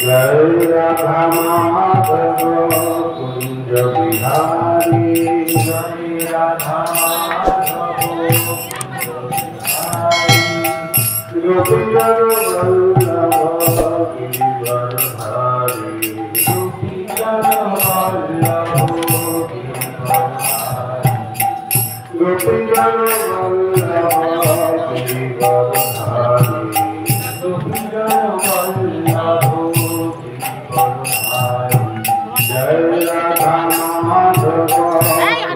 जय राधा माधव कुंज बिहारी जय राधा माधव गोपीजन वल्लभ गिरिवरधारी गोपीजन वल्लभ गिरिवरधारी गोपीजन वल्लभ गिरिवरधारी गोपीजन वल्लभ जय राधा माधव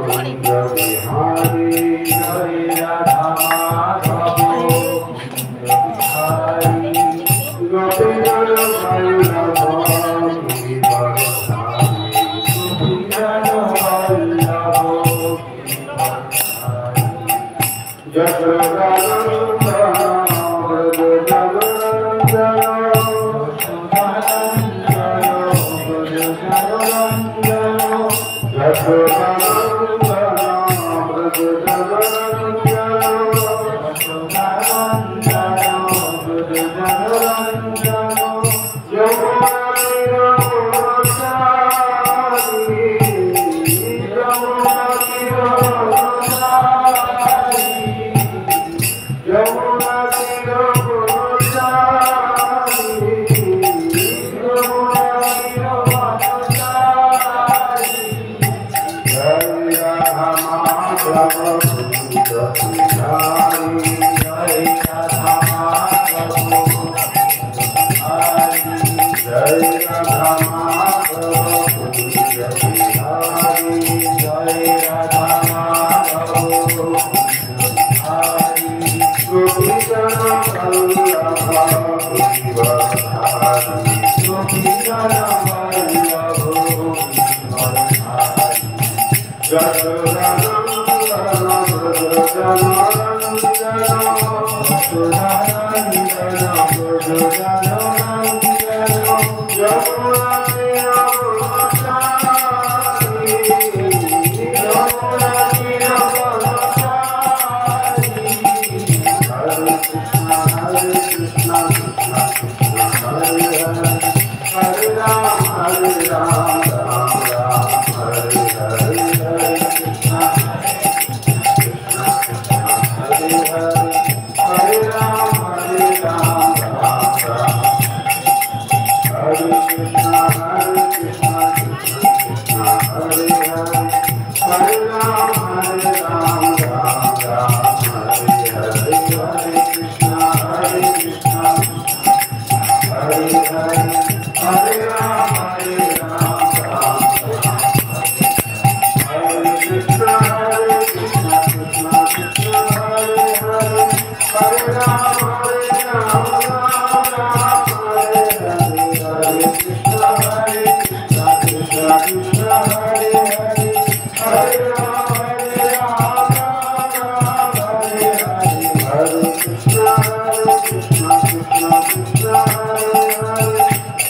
कुंज बिहारी जय राधा माधव कुंज बिहारी गोपीजन वल्लभ गिरिवरधारी गोपीजन वल्लभ गिरिवरधारी जसोदानंदन व्रज जगनंदन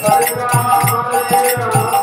Hare Rama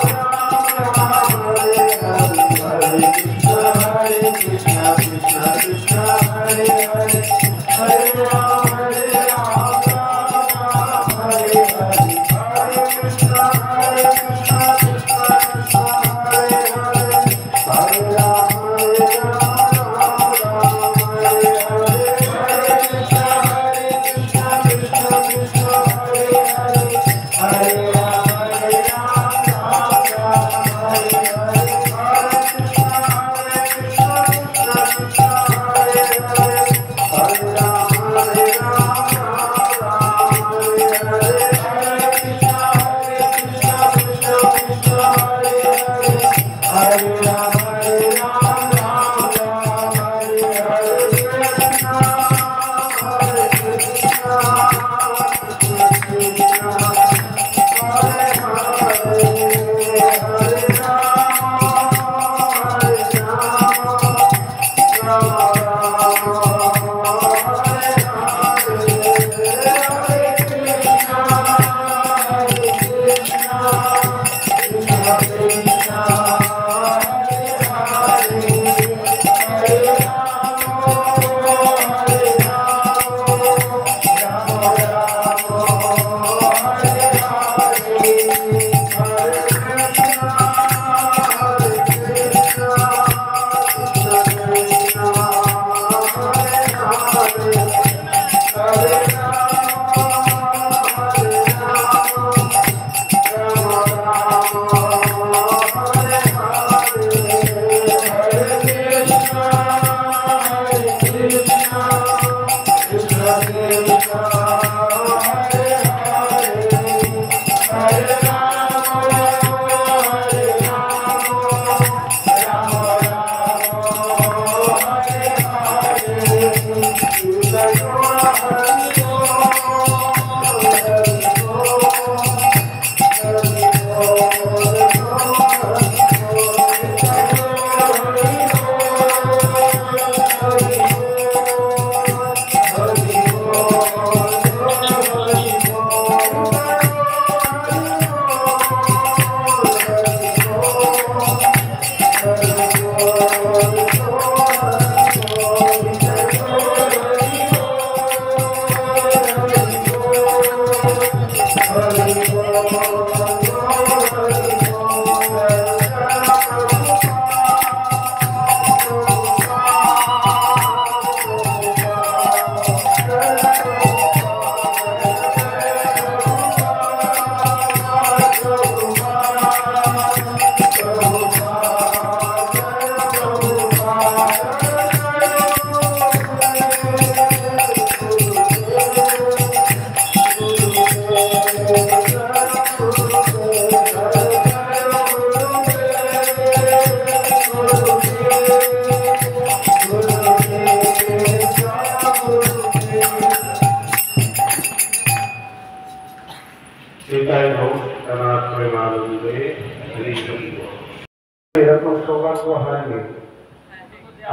এরকম সৌভাগ্য হয়নি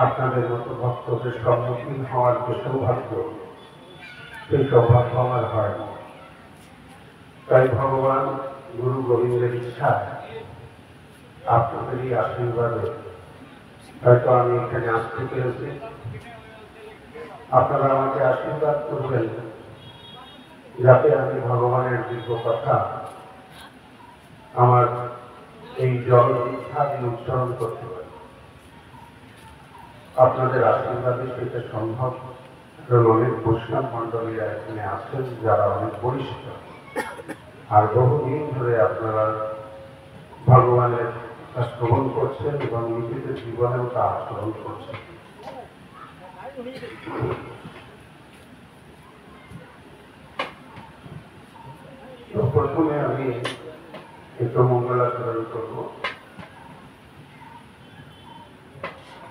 আপনাদের মতো ভক্তদের সম্মুখীন হওয়ার যে সৌভাগ্য, সেই সৌভাগ্য আমার হয় না। তাই ভগবান গুরু গোবিন্দের ইচ্ছায় আপনাদেরই আশীর্বাদে হয়তো আমি এখানে আসতে পেরেছি। আপনারা আমাকে আশীর্বাদ করবেন যাতে আমি ভগবানের দিব্য কথা আমার এই জলদীক্ষা দিয়ে উচ্চারণ করতে পারি। আপনাদের আশীর্বাদে সেটা সম্ভব। কারণ অনেক বৈষ্ণব মণ্ডলীরা এখানে আছেন যারা অনেক বরিষ্ঠ, আর বহুদিন ধরে আপনারা ভগবানের শ্রবণ করছেন এবং নিজেদের জীবনেও তা আচরণ করছেন। তো প্রথমে আমি একটু মঙ্গলাচরণ করব।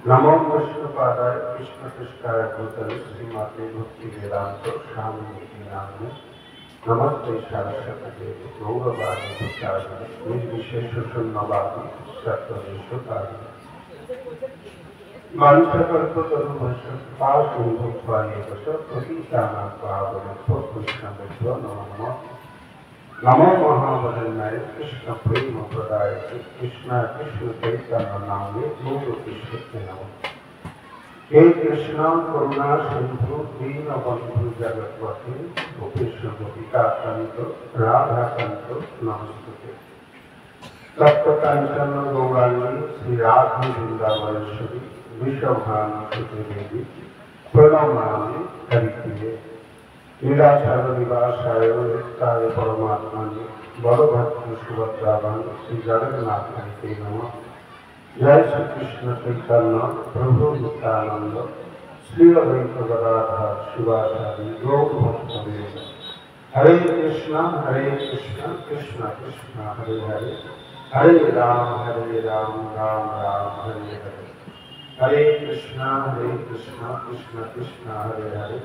নমো বৈষ্ণবপাদায় কৃষ্ণ কৃষ্ণায় ভূতলে শ্রীমতে ভক্তি বেদান্ত স্বামী নামে নমস্তে সারস্বতী গৌরবাদী ভূতারিণে নির্বিশেষ শূন্যবাদী সত্যদেশকারিণে বাঞ্ছকল্পতরুভ্যশ্চ কৃপাসিন্ধুভ্যেব পতিতানাং পাবনেভ্যো বৈষ্ণবেভ্যো নমো নমঃ। नमो महावदन्नाय कृष्ण प्रेम प्रदाय कृष्ण कृष्ण चैतन्य नामे गौर कृष्ण नमः। हे कृष्ण करुणा सिंधु दीन बंधु जगत्पते गोपेश गोपिका कांत राधा कांत नमस्ते। तप्त कांचन गौरांगी श्री राधा वृंदावनेश्वरी विश्वभानुसुते देवी प्रणमामि हरिप्रिये। लीलाचार निवासाय नित्याय परमात्मने बलभद्र सुभद्रावान श्री जगन्नाथ हरे नमः। जय श्री कृष्ण चैतन्य प्रभु नित्यानंद श्री अद्वैत गदाधर शिवाचार्य गौर भक्तवृंद। हरे कृष्ण कृष्ण कृष्ण हरे हरे, हरे राम राम राम हरे हरे। हरे कृष्ण कृष्ण कृष्ण हरे हरे,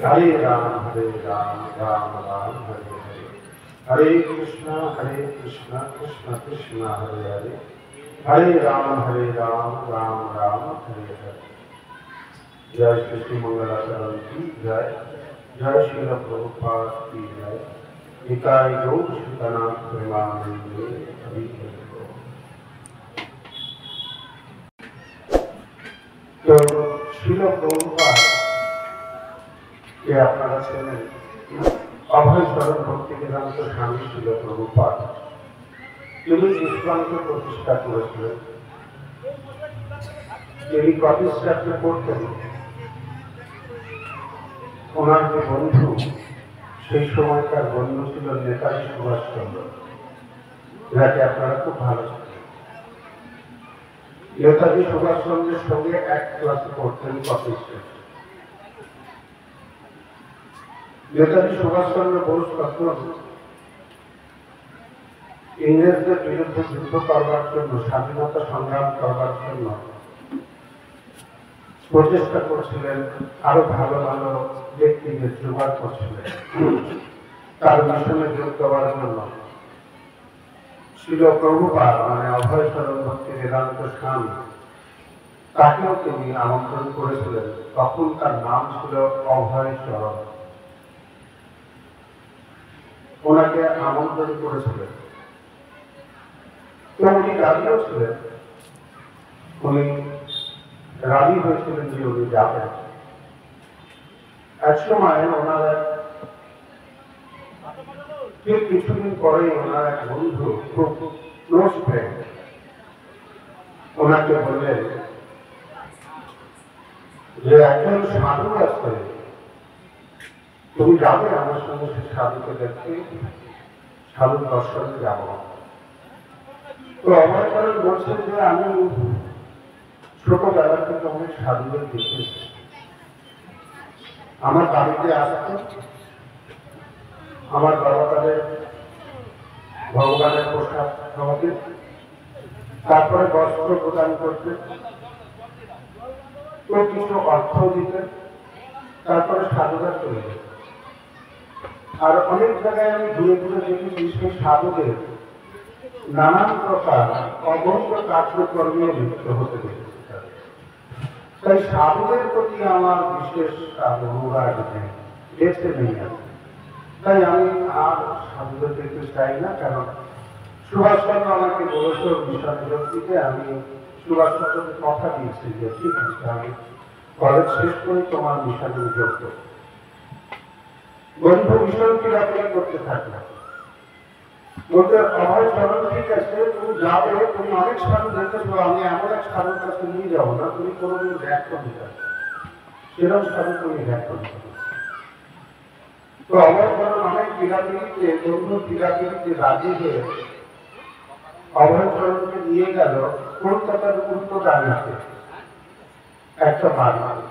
हरे राम राम राम हरे हरे। हरे कृष्ण कृष्ण कृष्ण हरे हरे, हरे राम राम राम हरे हरे। जय श्री मंगलाचरण की जय, जय श्रील प्रभुपाद की जय। निताय गौर श्रीनाथ प्रेमानंदे हरि हरि। तो श्रील प्रभुपाद কে আপনারা চেনেন? অভয় চরণ ভক্তি বেদান্ত স্বামী ছিল প্রভুপাদ। তিনি ইসলামকে প্রতিষ্ঠা করেছিলেন। তিনি প্রতিষ্ঠাকে করতেন ওনার যে বন্ধু, সেই সময়কার বন্ধু ছিল নেতাজি সুভাষচন্দ্র, যাকে আপনারা খুব ভালো জানেন। নেতাজি সুভাষচন্দ্রের সঙ্গে এক ক্লাসে পড়তেন প্রতিষ্ঠা। নেতাজি সুভাষচন্দ্র বোস তখন ইংরেজদের বিরুদ্ধে যুদ্ধ করবার জন্য, স্বাধীনতা সংগ্রাম করবার জন্য প্রচেষ্টা করছিলেন, আরো ভালো ভালো ব্যক্তিদের জোগাড় করছিলেন তার মিশনে যোগ দেওয়ার জন্য। ছিল প্রভুপাদ মানে অভয় চরণ ভক্তি বেদান্ত স্বামী, তাকেও তিনি আমন্ত্রণ করেছিলেন। তখন তার নাম ছিল অভয় চরণ। ওনাকে আমন্ত্রণ করেছিলেন, তো উনি রাজিও ছিলেন। উনি রাজি হয়েছিলেন যে উনি যাবেন। এক সময় ওনার ঠিক কিছুদিন পরে ওনার এক বন্ধু, খুব ক্লোজ ফ্রেন্ড, ওনাকে বললেন যে একজন সাধু আছে, তুমি যাবে আমার সঙ্গে সে সাধুকে দেখতে, সাধু দর্শনে যাব। তো অভয়চরণ বলছে যে আমি ছোটবেলা থেকে অনেক সাধুদের দেখেছি, আমার বাড়িতে আসতো, আমার বাবা তাদের ভগবানের প্রসাদ খাওয়াতে, তারপরে বস্ত্র প্রদান করতে, তো কিছু অর্থ দিতেন, তারপরে সাধুরা চলে যেত। আর অনেক জায়গায় আমি ঘুরে ঘুরে দেখেছি সেই সাধুদের নানান প্রকার অবৈধ কার্যকর্মে লিপ্ত হতে দেখেছি। তাই সাধুদের প্রতি আমার বিশেষ অনুরাগ নেই, বেঁচে নেই আছে। তাই আমি আর সাধুদের দেখতে চাই না, কারণ সুভাষচন্দ্র আমাকে বলেছে মিশন বিরক্তিতে, আমি সুভাষচন্দ্রকে কথা দিয়েছি যে ঠিক আছে আমি কলেজ শেষ করে তোমার মিশনে যোগ করব। বন্ধু মিশন কিভাবে করতে থাকলাম, বলতে অভয়চরণ ঠিক আছে তুমি যাবে, তুমি অনেক সাধু দেখেছো, আমি এমন এক সাধুর কাছে নিয়ে যাবো না, তুমি কোনোদিন ব্যাখ্য দিতে সেরকম সাধু তুমি ব্যাখ্য দিতে। তো অভয়চরণ অনেক ক্রীড়াবিদকে, বন্ধু ক্রীড়াবিদকে রাজি হয়ে অভয়চরণকে নিয়ে গেল কলকাতার উত্তর ডাঙাতে একটা বাড়ি।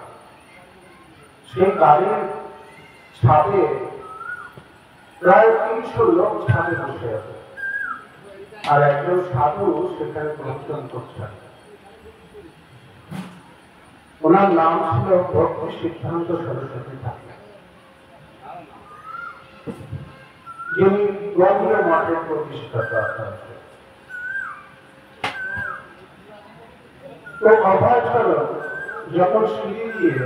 সেই বাড়ির ছাদে প্রায় ৩০০ লোক ছাদে বসে আছে, আর একজন সাধু সেখানে প্রবচন করছেন। ওনার নাম ছিল ভক্তি সিদ্ধান্ত সরস্বতী ঠাকুর, যিনি গভীর মঠের প্রতিষ্ঠাতা। তো অভয়চরণ যখন সিঁড়ি দিয়ে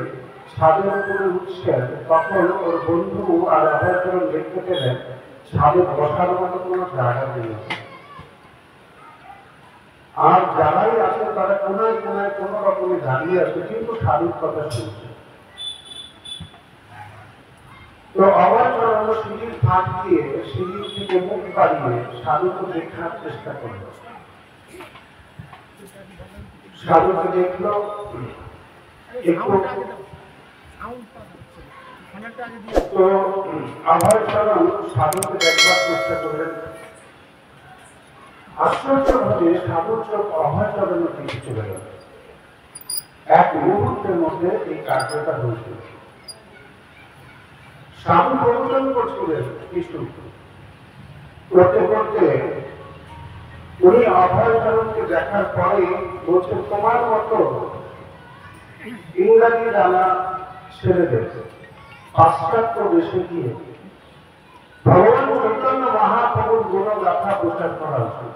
ছাদের উপরে উঠছেন, তখন ওর বন্ধু আর অভয়চরণ দেখতে পেলেন ছাদে বসার মতো কোনো জায়গা নেই, আর যারাই আছে তারা কোনায় কোনায় কোনো রকমে দাঁড়িয়ে আছে, কিন্তু সাধুর কথা শুনছে। তো অভয়চরণ সিঁড়ির ফাঁক দিয়ে সিঁড়ির থেকে মুখ বাড়িয়ে সাধুকে দেখার চেষ্টা করল। সাধুকে দেখল, একটু তো অভয়চরণ সাধুকে দেখবার চেষ্টা করলেন। আশ্চর্যভাবে সাধুর চোখ অভয়চরণের দিকে চলে গেল। এক মুহূর্তের মধ্যে এই কার্যটা হয়েছিল। সাধু প্রবচন করছিলেন কিছু করতে করতে উনি অভয়চরণকে দেখার পরে বলছেন, তোমার মতো ইংরাজি জানা ছেলেদের পাশ্চাত্য দেশে গিয়ে ভগবান চৈতন্য মহাপ্রভুর গুণগাথা প্রচার করা উচিত।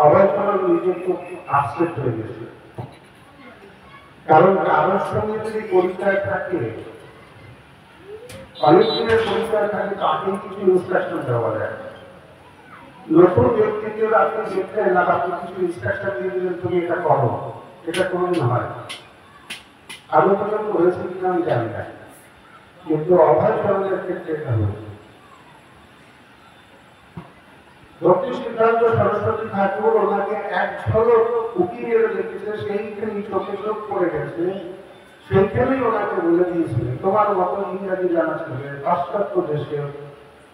অভয়চরণ নিজে খুব আপসেট হয়ে গেছে, কারণ কারোর সঙ্গে যদি পরিচয় থাকে, অনেকদিনের পরিচয় থাকে, তাকে কিছু ইনস্ট্রাকশন দেওয়া যায়। নতুন ব্যক্তিকে আপনি দেখলেন না, আপনি কিছু ইনস্ট্রাকশন দিয়ে দিলেন তুমি এটা করো, এটা কোনোদিন হয় না। আরো পর্যন্ত হয়েছে কিনা আমি জানি না, কিন্তু অভয়চরণের ক্ষেত্রে এটা হয়েছে। ভক্তি সিদ্ধান্ত সরস্বতী ঠাকুর ওনাকে এক ঝলক উকি মেরে দেখেছে, সেইখানে চোখে চোখ পড়ে গেছে, সেইখানেই ওনাকে বলে দিয়েছিলেন তোমার মতো ইংরাজি জানা ছেলে পাশ্চাত্য দেশে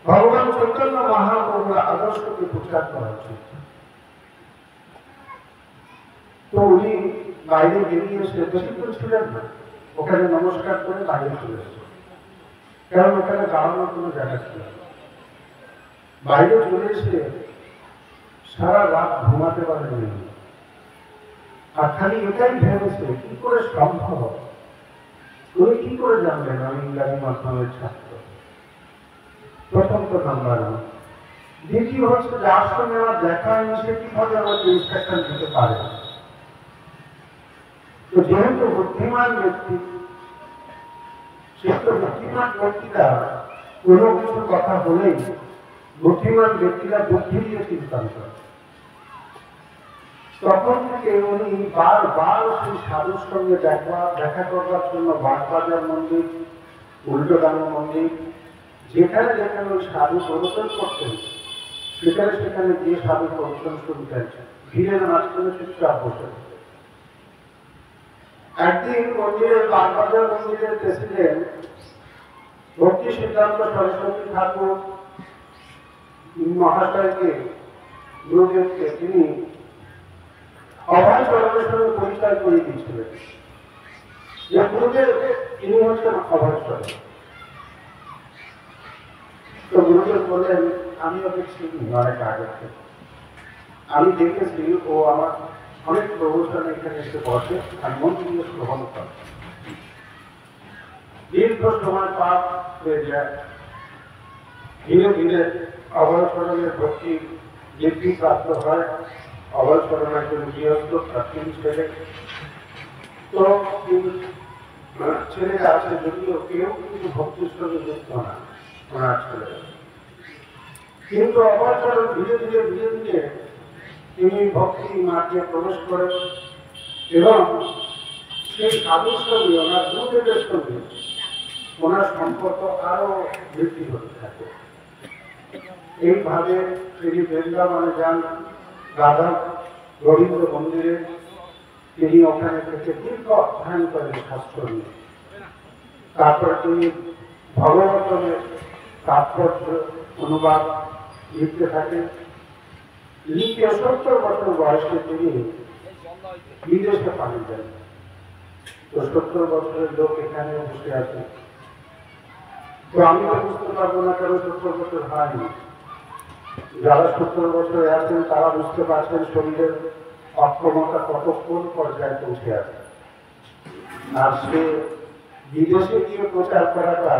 ভগবান চৈতন্য মহাপ্রভুর আদর্শকে প্রচার করা উচিত। তো উনি বাইরে বেরিয়ে এসে, বেশিক্ষণ ছিলেন না, ওখানে নমস্কার করে বাইরে চলে এসেছে, কারণ ওখানে দাঁড়ানোর কোনো জায়গা ছিল না। বাইরে চলে এসে সারা রাত ঘুমাতে পারেনি, আর খালি এটাই ভেবেছে কি করে সম্ভব, উনি কি করে জানলেন আমি ইংরাজি মাধ্যমের ছাত্র। প্রথম তো নাম্বার ওয়ান। দ্বিতীয় হচ্ছে যে আশ্রমে আমার দেখা হয়নি, সে কিভাবে আমাকে ইনস্ট্রাকশন দিতে পারে। তো যেহেতু বুদ্ধিমান ব্যক্তি, সেহেতু বুদ্ধিমান ব্যক্তিরা কোনো কিছু কথা বলেই বুদ্ধিমান ব্যক্তিরা বুদ্ধি দিয়ে চিন্তা করে। তখন থেকে উনি বারবার সেই সাধুর সঙ্গে দেখা করবার জন্য বাগবাজার মন্দির, উল্টোডাঙ্গা মন্দির, যেখানে যেখানে ওই সাধু প্রবচন করতেন সেখানে সেখানে গিয়ে সাধু প্রবচন শুনতেন, ভিড়ের মাঝখানে চুপচাপ বসে। একদিন মন্দিরের বাগবাজার মন্দিরের প্রেসিডেন্ট ভক্তি সিদ্ধান্ত সরস্বতী ঠাকুর মহাশয়কে, গুরুদেবকে তিনি অভয় চরণের সঙ্গে পরিচয় করে দিয়েছিলেন যে গুরুদেব ইনি হচ্ছেন অভয় চরণ। তো গুরুদেব বললেন, আমি ওকে চিনি অনেক আগে থেকে, আমি দেখেছি ও আমার অনেক প্রবচনে এখানে এসে বসে আর মন দিয়ে গ্রহণ করে। দীর্ঘ সময় পার হয়ে যায়, ধীরে ধীরে অভয় চরণের ভক্তি বৃদ্ধি প্রাপ্ত হয়। অভয় চরণ একজন গৃহস্থ, তার তিন ছেলে। তো ছেলেরা আছে যদিও কেউ কিন্তু ভক্তির সঙ্গে যুক্ত না, ওনার ছেলেরা। কিন্তু অভয় চরণ ধীরে ধীরে ধীরে ধীরে তিনি ভক্তি মার্গে প্রবেশ করেন এবং সেই সাধুর সঙ্গে, ওনার গুরুদেবের সঙ্গে ওনার সম্পর্ক আরো বৃদ্ধি হতে থাকে। এইভাবে তিনি বৃন্দাবনে যান, রাধা গোবিন্দ মন্দিরে। তিনি ওখানে থেকে দীর্ঘ অধ্যয়ন করেন শাস্ত্র নিয়ে। তারপরে তিনি ভগবতনের তাৎপর্য অনুবাদ লিখতে থাকেন। লিখে 70 বছর বয়সে তিনি বিদেশে পালিয়ে যান। তো 70 বছরের লোক এখানে বসে আছে, তো আমি তো বুঝতে পারবো না কেন 70 বছর হয়নি। যারা 70 বছরে আছেন তারা বুঝতে পারছেন শরীরের অক্ষমতা কতক্ষণ পর্যায়ে পৌঁছে আছে। আর সে বিদেশে গিয়ে প্রচার করাটা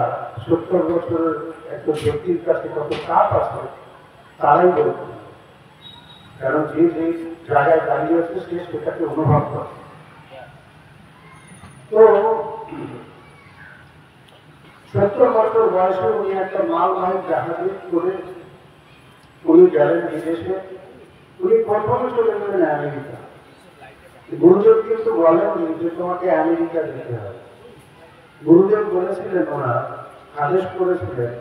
70 বছরের একটা ব্যক্তির কাছে কত চাপ আছে তারাই বলছে, কারণ যে যে জায়গায় দাঁড়িয়ে আছে সে সেটাকে অনুভব করে। তো 70 বছর বয়সে উনি একটা মালবাহী জাহাজে করে উনি গেলেন বিদেশে। উনি প্রথমে চলে গেলেন আমেরিকা। গুরুদেব কিন্তু বলেননি যে তোমাকে আমেরিকা যেতে হবে। গুরুদেব বলেছিলেন, ওনার আদেশ করেছিলেন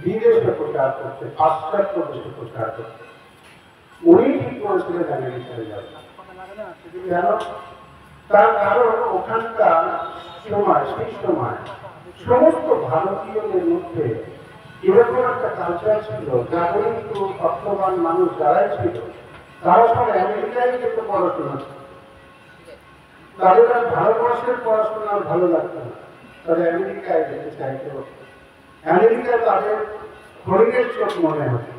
বিদেশে প্রচার করতে, পাশ্চাত্য দেশে প্রচার করতে। উনি ঠিক করেছিলেন আমেরিকায় যাবেন। কেন? তার কারণ ওখানকার সময়, সেই সময় সমস্ত ভারতীয়দের মধ্যে এরকম একটা কালচার ছিল, যাদের একটু অর্থবান মানুষ যারাই ছিল তারা সব আমেরিকায় যেতে পড়াশোনা, তাদের আর ভারতবর্ষের পড়াশোনা আর ভালো লাগতো না, তারা আমেরিকায় যেতে চাইত। আমেরিকা তাদের হরিণের চোখ মনে হতো।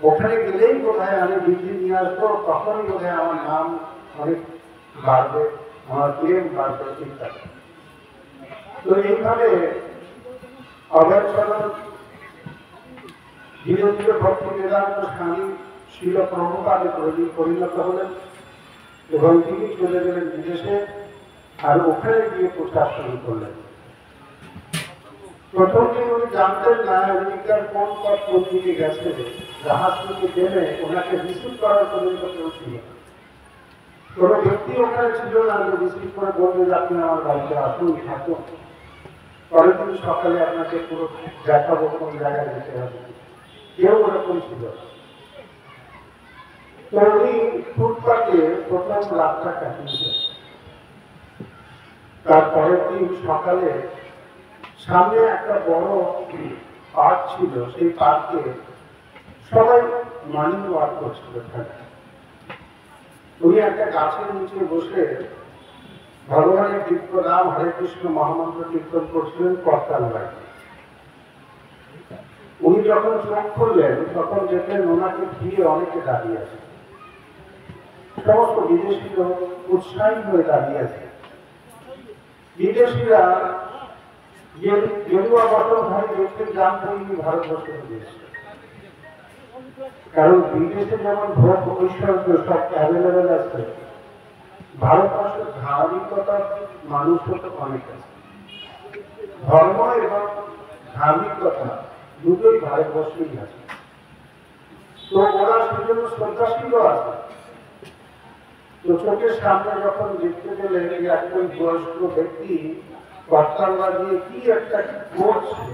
ওখানে গেলেই বোধহয় আমি ডিগ্রি নিয়ে আসবো, তখনই বোধহয় আমার নাম অনেক বাড়বে, আমার প্রেম বাড়বে, ইত্যাদি। তো এইভাবে অভয় চরণ ধীরে ধীরে ভক্তি বেদান্ত স্বামী শিল প্রভুপাদে পরিণত হলেন এবং তিনি চলে গেলেন বিদেশে, আর ওখানে গিয়ে প্রচার শুরু করলেন। প্রথম দিন উনি জানতেন না আমেরিকার কোন পথ কোন দিকে গেছে। জাহাজ থেকে নেমে ওনাকে রিসিভ করার পর্যন্ত কেউ ছিল না, কোনো ব্যক্তি ওখানে ছিল না যে রিসিভ করে বলবে যে আপনি আমার বাড়িতে আসুন, থাকুন, পরের দিন সকালে আপনাকে পুরো দেখাবো কোন জায়গায় যেতে হবে, কেউ ওরকম ছিল। তো উনি ফুটপাতে প্রথম রাতটা কাটিয়েছেন। তারপরের দিন সকালে সামনে একটা বড় পার্ক ছিল, সেই পার্কে সবাই মর্নিং ওয়াক করছিল। উনি একটা গাছের নিচে বসে ভগবানের দিব্য নাম হরে কৃষ্ণ মহামন্ত্র কীর্তন করছিলেন করতাল বাড়িতে। উনি যখন চোখ খুললেন তখন দেখলেন ওনাকে ঘিরে অনেকে দাঁড়িয়ে আছে, সমস্ত বিদেশি লোক উৎসাহী হয়ে দাঁড়িয়ে আছে। বিদেশিরা গেরুয়া বসনধারী দেখতে জানতেন তিনি ভারতবর্ষে দিয়েছে, কারণ বিদেশে যেমন ভোগ ঐশ্বর্য সব অ্যাভেলেবেল আছে, ভারতবর্ষের ধার্মিকতার মানুষও তো অনেক আছে। ধর্ম এবং ধার্মিকতা দুটোই ভারতবর্ষেই আছে। তো ওরা সেজন্য শ্রদ্ধাশীল আছে। তো চোখের সামনে যখন দেখতে পেলেন একজন বয়স্ক ব্যক্তি করতাল বাজিয়ে কি একটা করছে,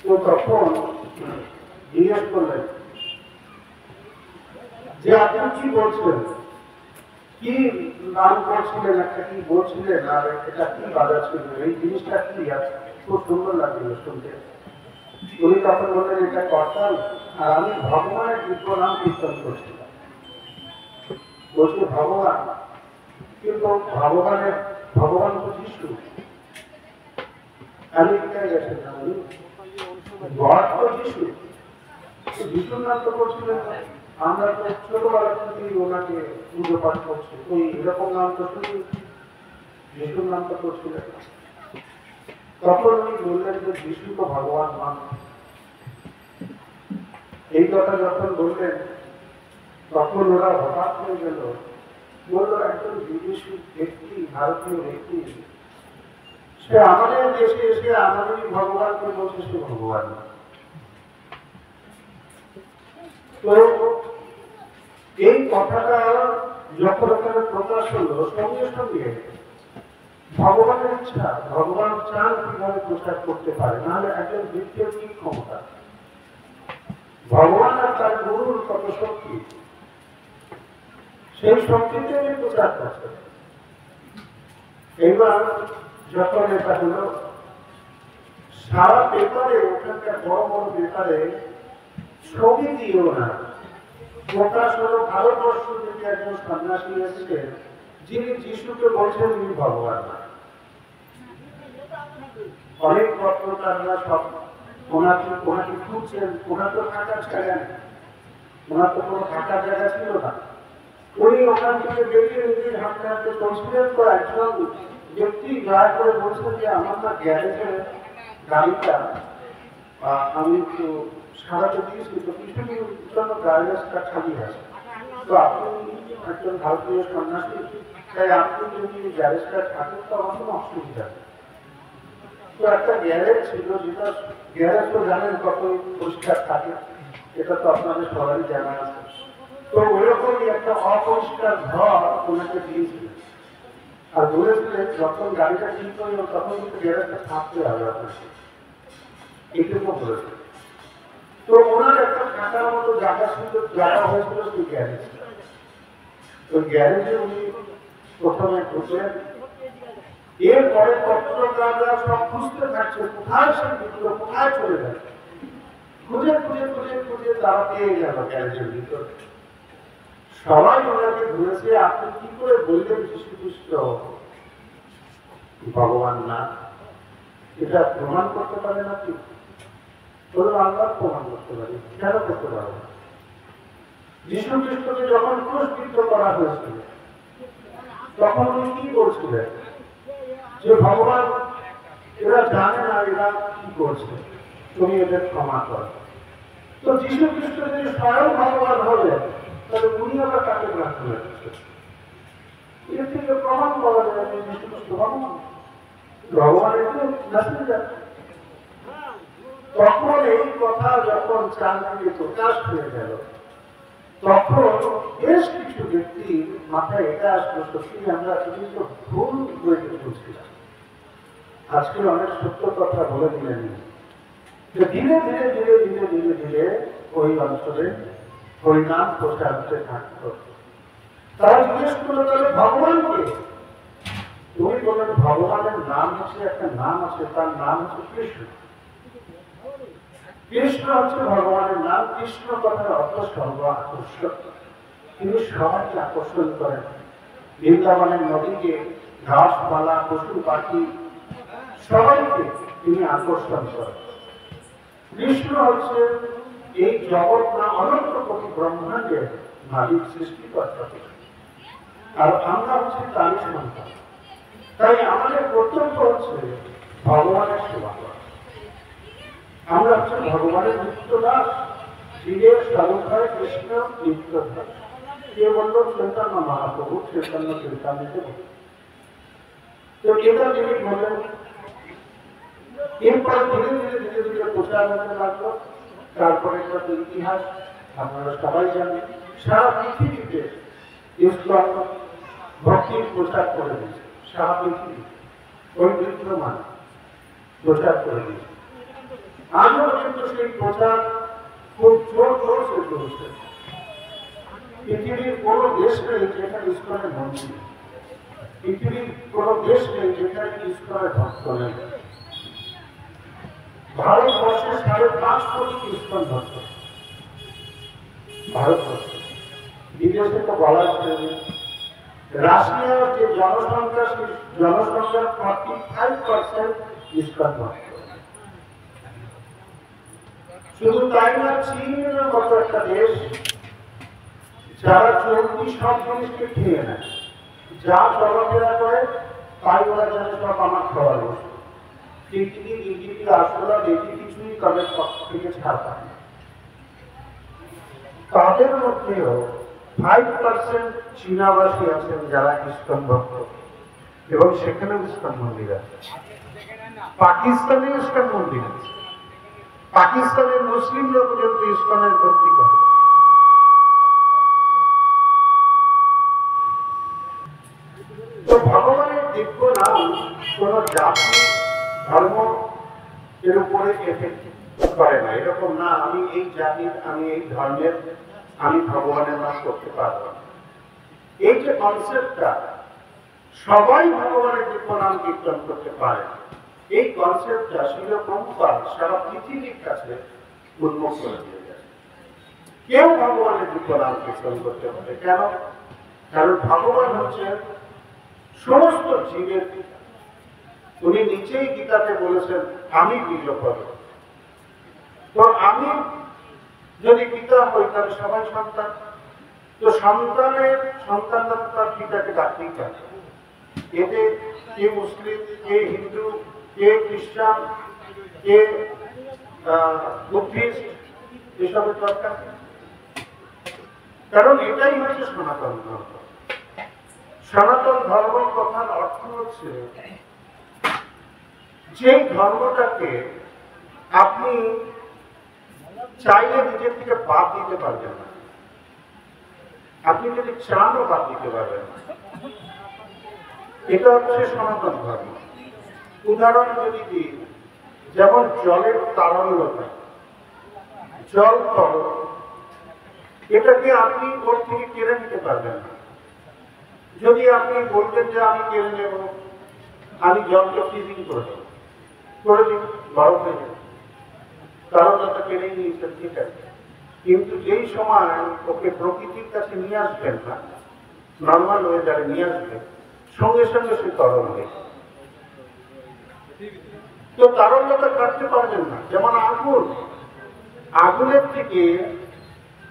তো তখন জিজ্ঞেস করলেন যে আপনি কি বলছেন, কি নাম করছিলেন, একটা কি বলছিলেন, আর এটা কি বাজাচ্ছিল, এই জিনিসটা কি? খুব সুন্দর লাগছিল শুনতে। উনি তখন বললেন এটা করতাল, আর আমি ভগবানের দিব্য নাম কীর্তন করছিলাম। বলছি ভগবান, কিন্তু ভগবান তো যিশু, আমি কোথায় গেছেন না উনি গড তো যিশু, যিশুর নাম তো করছিলেন। আমরা তো ছোটবেলা থেকেই ওনাকে পুজো পাঠ করছি, ওই এরকম নাম তো শুনি, যিশুর নাম তো করছিলেন। তখন উনি বললেন যে যিশু তো ভগবান মান। এই কথা যখন বললেন তখন ওরা হঠাৎ হয়ে গেল, বললো একজন বিদেশি ব্যক্তি, ভারতীয় ব্যক্তি, সে আমাদের দেশে এসে আমাদেরই ভগবানকে বলছে সে ভগবান। তো এই কথাটা যখন ওখানে প্রকাশ হলো, সঙ্গে সঙ্গে ভগবানের ইচ্ছা, ভগবান চান কিভাবে প্রচার করতে পারে, নাহলে একজন ব্যক্তির কি ক্ষমতা? ভগবান আর তার গুরুর কত শক্তি, সেই শক্তিতে প্রচার করছে। এইবার যখন এটা হলো, সারা পেপারে, ওখানকার বড় বড় পেপারে ছবি দিও না, প্রকাশ হলো ভারতবর্ষ থেকে একজন সন্ন্যাসী এসেছেন যিনি যিশুকে বলছেন তিনি ভগবান না। অনেক পত্রকাররা সব ওনাকে খুঁজছেন, ওনার তো থাকার জায়গা নেই, ওনার তো কোনো থাকার জায়গা ছিল না। উনি ওখান থেকে বেরিয়ে নিজে হাঁটতে হাঁটতে চলছিলেন, তো একজন ব্যক্তি দয়া করে বলছেন যে আমার না গ্যারেজের গাড়িটা আমি তো সারাতে দিয়েছি, তো কিছুদিন জন্য গ্যারেজটা খালি আছে, তো আপনি একজন ভারতীয় সন্ন্যাসী, তাই আপনি যদি গ্যারেজটা থাকেন তো আমার কোনো অসুবিধা নেই। তো একটা গ্যারেজ ছিল, যেটা গ্যারেজ তো জানেন কত পরিষ্কার থাকে, এটা তো আপনাদের সবারই জানা আছে। তো ওইরকমই একটা অপরিষ্কার ঘর ওনাকে দিয়েছিলেন, আর বলেছিলেন যখন গাড়িটা ঠিক করলো তখন কিন্তু গ্যারেজটা থাকতে হবে আপনাকে, এইটুকু বলেছে। তো ওনার একটা থাকার মতো জায়গা ছিল, জায়গা হয়েছিল সেই গ্যারেজ। ওই গ্যারেজে উনি প্রথমে ঢুকলেন, এরপরে পত্রকাররা সব খুঁজতে থাকছে কোথায় সে ঢুকলো, কোথায় চলে গেল, খুঁজে খুঁজে খুঁজে খুঁজে তারা পেয়ে গেল গ্যারেজের ভিতরে। সবাই ওনাকে ঘুরেছে, আপনি কি করে বললেন যীশু খ্রিস্ট ভগবান না? এটা প্রমাণ করতে পারেন আপনি? বলুন আমরা প্রমাণ করতে পারি। কেন করতে পারবো না? যীশু খ্রিস্টকে যখন ক্রুশবিদ্ধ করা হয়েছিল তখন উনি কি বলছিলেন যে ভগবান এরা জানে না এরা কি করছে, তুমি এদের ক্ষমা করো। তো যীশু খ্রিস্ট যদি স্বয়ং ভগবান হলে তাহলে উনি আবার তাকে প্রার্থনা করছেন। এর থেকে প্রমাণ করা যায় যে যীশু খ্রিস্ট ভগবান, ভগবানের মেসেজ আছে। তখন এই কথা যখন চারদিকে প্রকাশ হয়ে গেল তখন বেশ কিছু ব্যক্তির মাথায় এটা আসলো, সত্যি আমরা কিন্তু ভুল বইতে বুঝছিলাম। আজকে অনেক সত্য কথা বলে দিলেন যে ধীরে ধীরে ধীরে ধীরে ধীরে ধীরে ওই অঞ্চলে হরিনাম প্রচার হতে থাকত। তারা জিজ্ঞেস করলো তাহলে ভগবানকে? তুমি বললেন ভগবানের নাম হচ্ছে, একটা নাম আছে, তার নাম হচ্ছে কৃষ্ণ। কৃষ্ণ হচ্ছে ভগবানের নাম। কৃষ্ণ কথার অর্থ সর্ব আকর্ষক, তিনি সবাইকে আকর্ষণ করেন। বৃন্দাবনের নদীকে, ঘাসপালা, পশু পাখি সবাইকে তিনি আকর্ষণ করেন। কৃষ্ণ হচ্ছে এই জগৎ না অনন্ত কোটি ব্রহ্মাণ্ডের মালিক, সৃষ্টিকর্তা, আর আমরা হচ্ছে তারই সন্তান। তাই আমাদের কর্তব্য হচ্ছে ভগবানের সেবা করা। আমরা হচ্ছে ভগবানের নিত্য দাস, শিবের সর্বধায় কৃষ্ণ নিত্য দাস। কে বলল? চৈতন্য মহাপ্রভু, চৈতন্য চৈতন্যকে বলল। তো এটা তিনি বললেন। এরপর ধীরে ধীরে ধীরে ধীরে প্রচার হতে লাগলো। তারপরে একটা ইতিহাস আপনারা সবাই জানেন, সারা পৃথিবীতে ইসলাম ভক্তির প্রচার করে দিয়েছে। সারা পৃথিবী ওই বিদ্যমান প্রচার করে দিয়েছে। আজও কিন্তু সেই প্রচার খুব জোর জোরসে চলছে। পৃথিবীর কোন দেশ নেই যেখানে ইসকনের মন্দির নেই। পৃথিবীর কোন দেশ নেই যেখানে ইসকনের ভক্ত নেই। ভারতবর্ষে 5.5 কোটি ইসকন ভক্ত। ভারতবর্ষে, বিদেশে তো বলা হচ্ছে রাশিয়ার যে জনসংখ্যা, সেই জনসংখ্যার 45% ইসকন ভক্ত। শুধু তাই না, চীনের মতো একটা দেশ যারা 40 সব জিনিসকে খেয়ে নেয়, যা চলাফেরা করে তাই ওরা জানে সব আমার খাওয়ার বস্তু। টিকটিকি ইটিকি আসলা দেখি কিছুই তাদের পক্ষ থেকে ছাড় পায় না। তাদের মধ্যেও 5% চীনাবাসী আছেন যারা ইসকন ভক্ত, এবং সেখানে ইসকন মন্দির আছে। পাকিস্তানে ইসকন মন্দির আছে। পাকিস্তানের মুসলিমরা পর্যন্ত ইসকনের ভক্তি করে। তো ভগবানের দিব্য নাম কোন জাতি ধর্ম এর উপরে এফেক্ট করে না। এরকম না আমি এই জাতির, আমি এই ধর্মের, আমি ভগবানের নাম করতে পারবো। এই যে কনসেপ্টটা, সবাই ভগবানের দিব্য নাম কীর্তন করতে পারে, এই কনসেপ্টটা শিল প্রভুপাদ সারা পৃথিবীর কাছে উন্মুক্ত করে দিয়ে গেছে। কেউ ভগবানের দিব্য নাম কীর্তন করতে পারে। কেন? কারণ ভগবান হচ্ছে সমস্ত জীবের পিতা। উনি নিচেই গীতাতে বলেছেন আমি বীর্যপদ। তো আমি যদি পিতা হই তাহলে সবাই সন্তান। তো সন্তানরা তার পিতাকে ডাকতেই পারে। এতে কে মুসলিম, কে হিন্দু, কে খ্রিস্টান, কে বুদ্ধিস্ট, এসবের দরকার। কারণ এটাই হচ্ছে সনাতন ধর্ম। সনাতন ধর্ম কথার অর্থ হচ্ছে যে ধর্মটাকে আপনি চাইলে নিজের থেকে বাদ দিতে পারবেন না, আপনি যদি চানও বাদ দিতে পারবেন না। এটা হচ্ছে সনাতন ধর্ম। উদাহরণ যদি দিই, যেমন জলের তারল্যতা, জল তরল, এটাকে আপনি ওর থেকে কেড়ে নিতে পারবেন না। যদি আপনি বলতেন যে আমি কেড়ে নেব, আমি জলকে ফ্রিজিং করে দেব, করে দিন, বরফ হয়ে যাবে, তারল্যতা কেড়ে নিয়েছেন, ঠিক আছে। কিন্তু যেই সময় ওকে প্রকৃতির কাছে নিয়ে আসবেন না, নর্মাল ওয়েদারে নিয়ে আসবেন, সঙ্গে সঙ্গে সে তরল হয়ে যাবে। তো তারল্যতা কাটতে পারবেন না। যেমন আগুন, আগুনের থেকে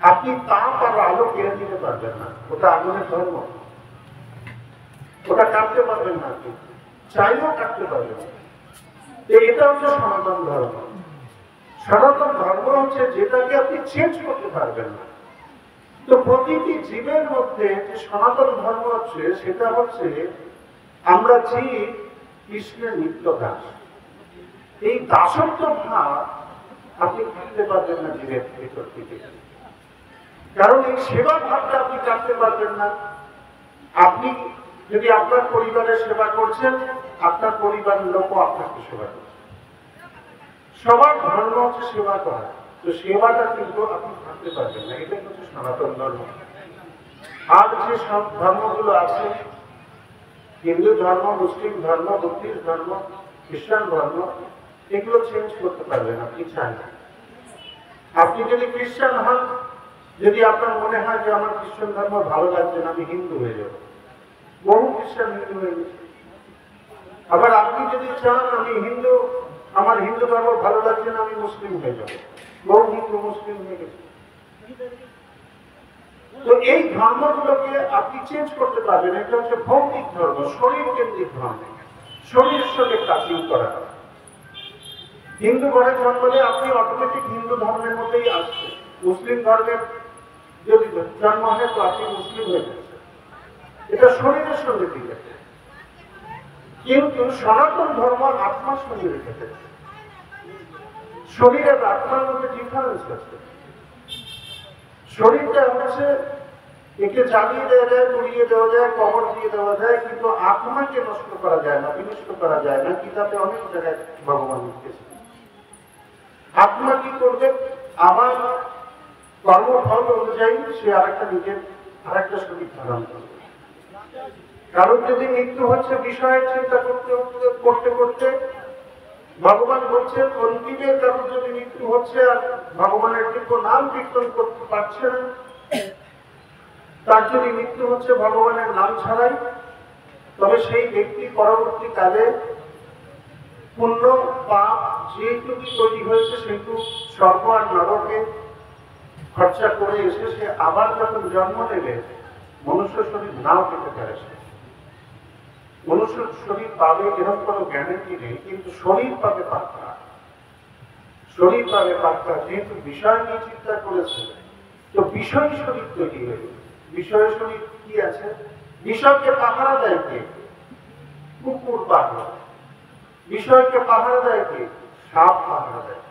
আপনি তাপ আর আলো কেড়ে নিতে পারবেন না, ওটা আগুনের ধর্ম, ওটা কাটতে পারবেন না, আপনি চাইলেও কাটতে পারবেন না। এটা হচ্ছে সনাতন ধর্ম। সনাতন ধর্ম হচ্ছে যেটাকে আপনি চেঞ্জ করতে পারবেন না। তো প্রতিটি জীবের মধ্যে যে সনাতন ধর্ম হচ্ছে, সেটা হচ্ছে আমরা জীব কৃষ্ণের নিত্য দাস। এই দাসত্ব ভাব আপনি কাটতে পারবেন না জীবের ভেতর থেকে। কারণ এই সেবা ভাবটা আপনি কাটতে পারবেন না। আপনি যদি আপনার পরিবারের সেবা করছেন, আপনার পরিবারের লোকও আপনাকে সেবা করছে। সবার ধর্ম হচ্ছে সেবা করা। তো সেবাটা কিন্তু আপনি থাকতে পারবেন না। এটাই হচ্ছে সনাতন ধর্ম। আর যে সব ধর্মগুলো আছে, হিন্দু ধর্ম, মুসলিম ধর্ম, বুদ্ধিস্ট ধর্ম, খ্রিস্টান ধর্ম, এগুলো চেঞ্জ করতে পারবেন আপনি চান। আপনি যদি খ্রিস্টান হন, যদি আপনার মনে হয় যে আমার খ্রিস্টান ধর্ম ভালো লাগছে না, আমি হিন্দু হয়ে যাব, বহু খ্রিস্টান হিন্দু হয়ে গেছে। আবার আপনি যদি চান আমি হিন্দু, আমার হিন্দু ধর্ম ভালো লাগছে না, আমি মুসলিম হয়ে যাব, বহু হিন্দু মুসলিম হয়ে গেছে। তো এই ধর্মগুলোকে আপনি চেঞ্জ করতে পারবেন। এটা হচ্ছে ভৌতিক ধর্ম, শরীর কেন্দ্রিক ধর্ম, শরীরের সঙ্গে টাচিং করা। হিন্দু ঘরে জন্মলে আপনি অটোমেটিক হিন্দু ধর্মের মধ্যেই আসছেন। মুসলিম ধর্মের যদি জন্ম হয় তো আপনি মুসলিম হয়ে যাচ্ছেন। এটা শরীরের সঙ্গে ঠিক আছে, কিন্তু সনাতন ধর্ম আত্মার সঙ্গে রেখেছে। শরীরের আত্মার মধ্যে ডিফারেন্স আছে। শরীরটা হচ্ছে একে জ্বালিয়ে দেওয়া যায়, পুড়িয়ে দেওয়া যায়, কবর দিয়ে দেওয়া যায়, কিন্তু আত্মাকে নষ্ট করা যায় না, বিনষ্ট করা যায় না। কিতাবে অনেক জায়গায় ভগবান লিখেছে। আত্মা কি করবে? আমার কর্মফল অনুযায়ী সে আরেকটা শরীর ধারণ করবে। কারণ যদি মৃত্যু হচ্ছে বিষয়ের চিন্তা করতে করতে, ভগবান বলছেন অন্তিমের কারণ যদি মৃত্যু হচ্ছে আর ভগবানের কিন্তু নাম কীর্তন করতে পারছে না, তার যদি মৃত্যু হচ্ছে ভগবানের নাম ছাড়াই, তবে সেই ব্যক্তি পরবর্তীকালে পুণ্য পাপ যেটুকু তৈরি হয়েছে সেইটুকু স্বর্গ আর নরকে খরচা করে এসে সে আবার যখন জন্ম নেবে, মনুষ্য শরীর নাও পেতে পারে। মনুষ্য শরীর পাবে এরকম কোনো গ্যারেন্টি নেই, কিন্তু শরীর পাবে পাক্কা। শরীর পাবে পাক্কা, যেহেতু বিষয় নিয়ে চিন্তা করেছে, তো বিষয় শরীর তৈরি হয়ে গেল। বিষয় শরীর কি আছে? বিষয়কে পাহারা দেয় কে? কুকুর পাহারা। বিষয়কে পাহারা দেয় কে? সাপ পাহারা দেয়।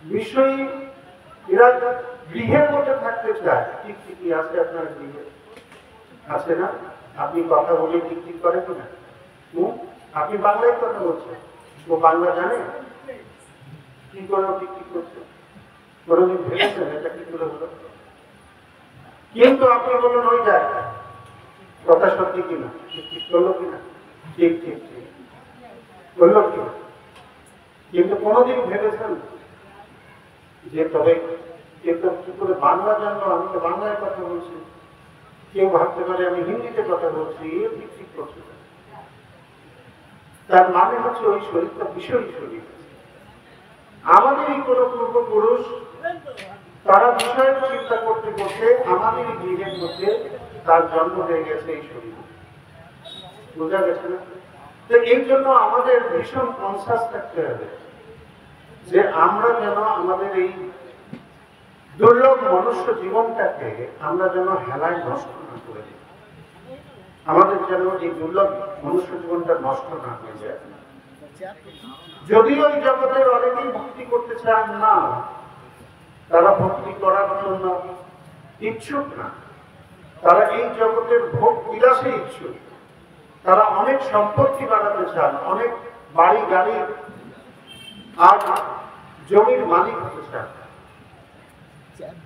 বিষয় এরা গৃহের মধ্যে থাকতে চায়। টিকটিকি আছে আপনার গৃহে? আছে না? আপনি কথা বলে টিকটিক করে কিনা? আপনি বাংলায় কথা বলছেন, ও বাংলা জানে? কি করে টিকটিক করছে? কোনোদিন ভেবেছেন এটা কি করে হলো? কিন্তু আপনি বললেন ওই যায়, কথা সত্যি কিনা? টিকটিক করলো কিনা? ঠিক ঠিক ঠিক করলো কিনা? কিন্তু কোনোদিন ভেবেছেন যে তবে কিন্তু কি করে বাংলা জানলো? আমি তো বাংলায় কথা বলছি, কেউ ভাবতে পারে আমি হিন্দিতে কথা বলছি, এ ঠিক ঠিক করছে। তার মানে হচ্ছে ওই শরীরটা বিষয় শরীর। আমাদের এই কোনো পূর্বপুরুষ তারা বিষয়ের চিন্তা করতে করতে আমাদের গৃহের মধ্যে তার জন্ম হয়ে গেছে এই শরীর। বোঝা গেছে না? তো এই জন্য আমাদের ভীষণ কনসাস থাকতে হবে যে আমরা যেন আমাদের এই দুর্লভ মনুষ্য জীবনটাকে আমরা যেন হেলায় নষ্ট না করে দিই। আমাদের যেন এই দুর্লভ মনুষ্য জীবনটা নষ্ট না হয়ে যায়। যদিও এই জগতের অনেকেই ভক্তি করতে চান না, তারা ভক্তি করার জন্য ইচ্ছুক না, তারা এই জগতের ভোগ বিলাসে ইচ্ছুক, তারা অনেক সম্পত্তি বাড়াতে চান, অনেক বাড়ি গাড়ি আর জমির মালিক হতে চান,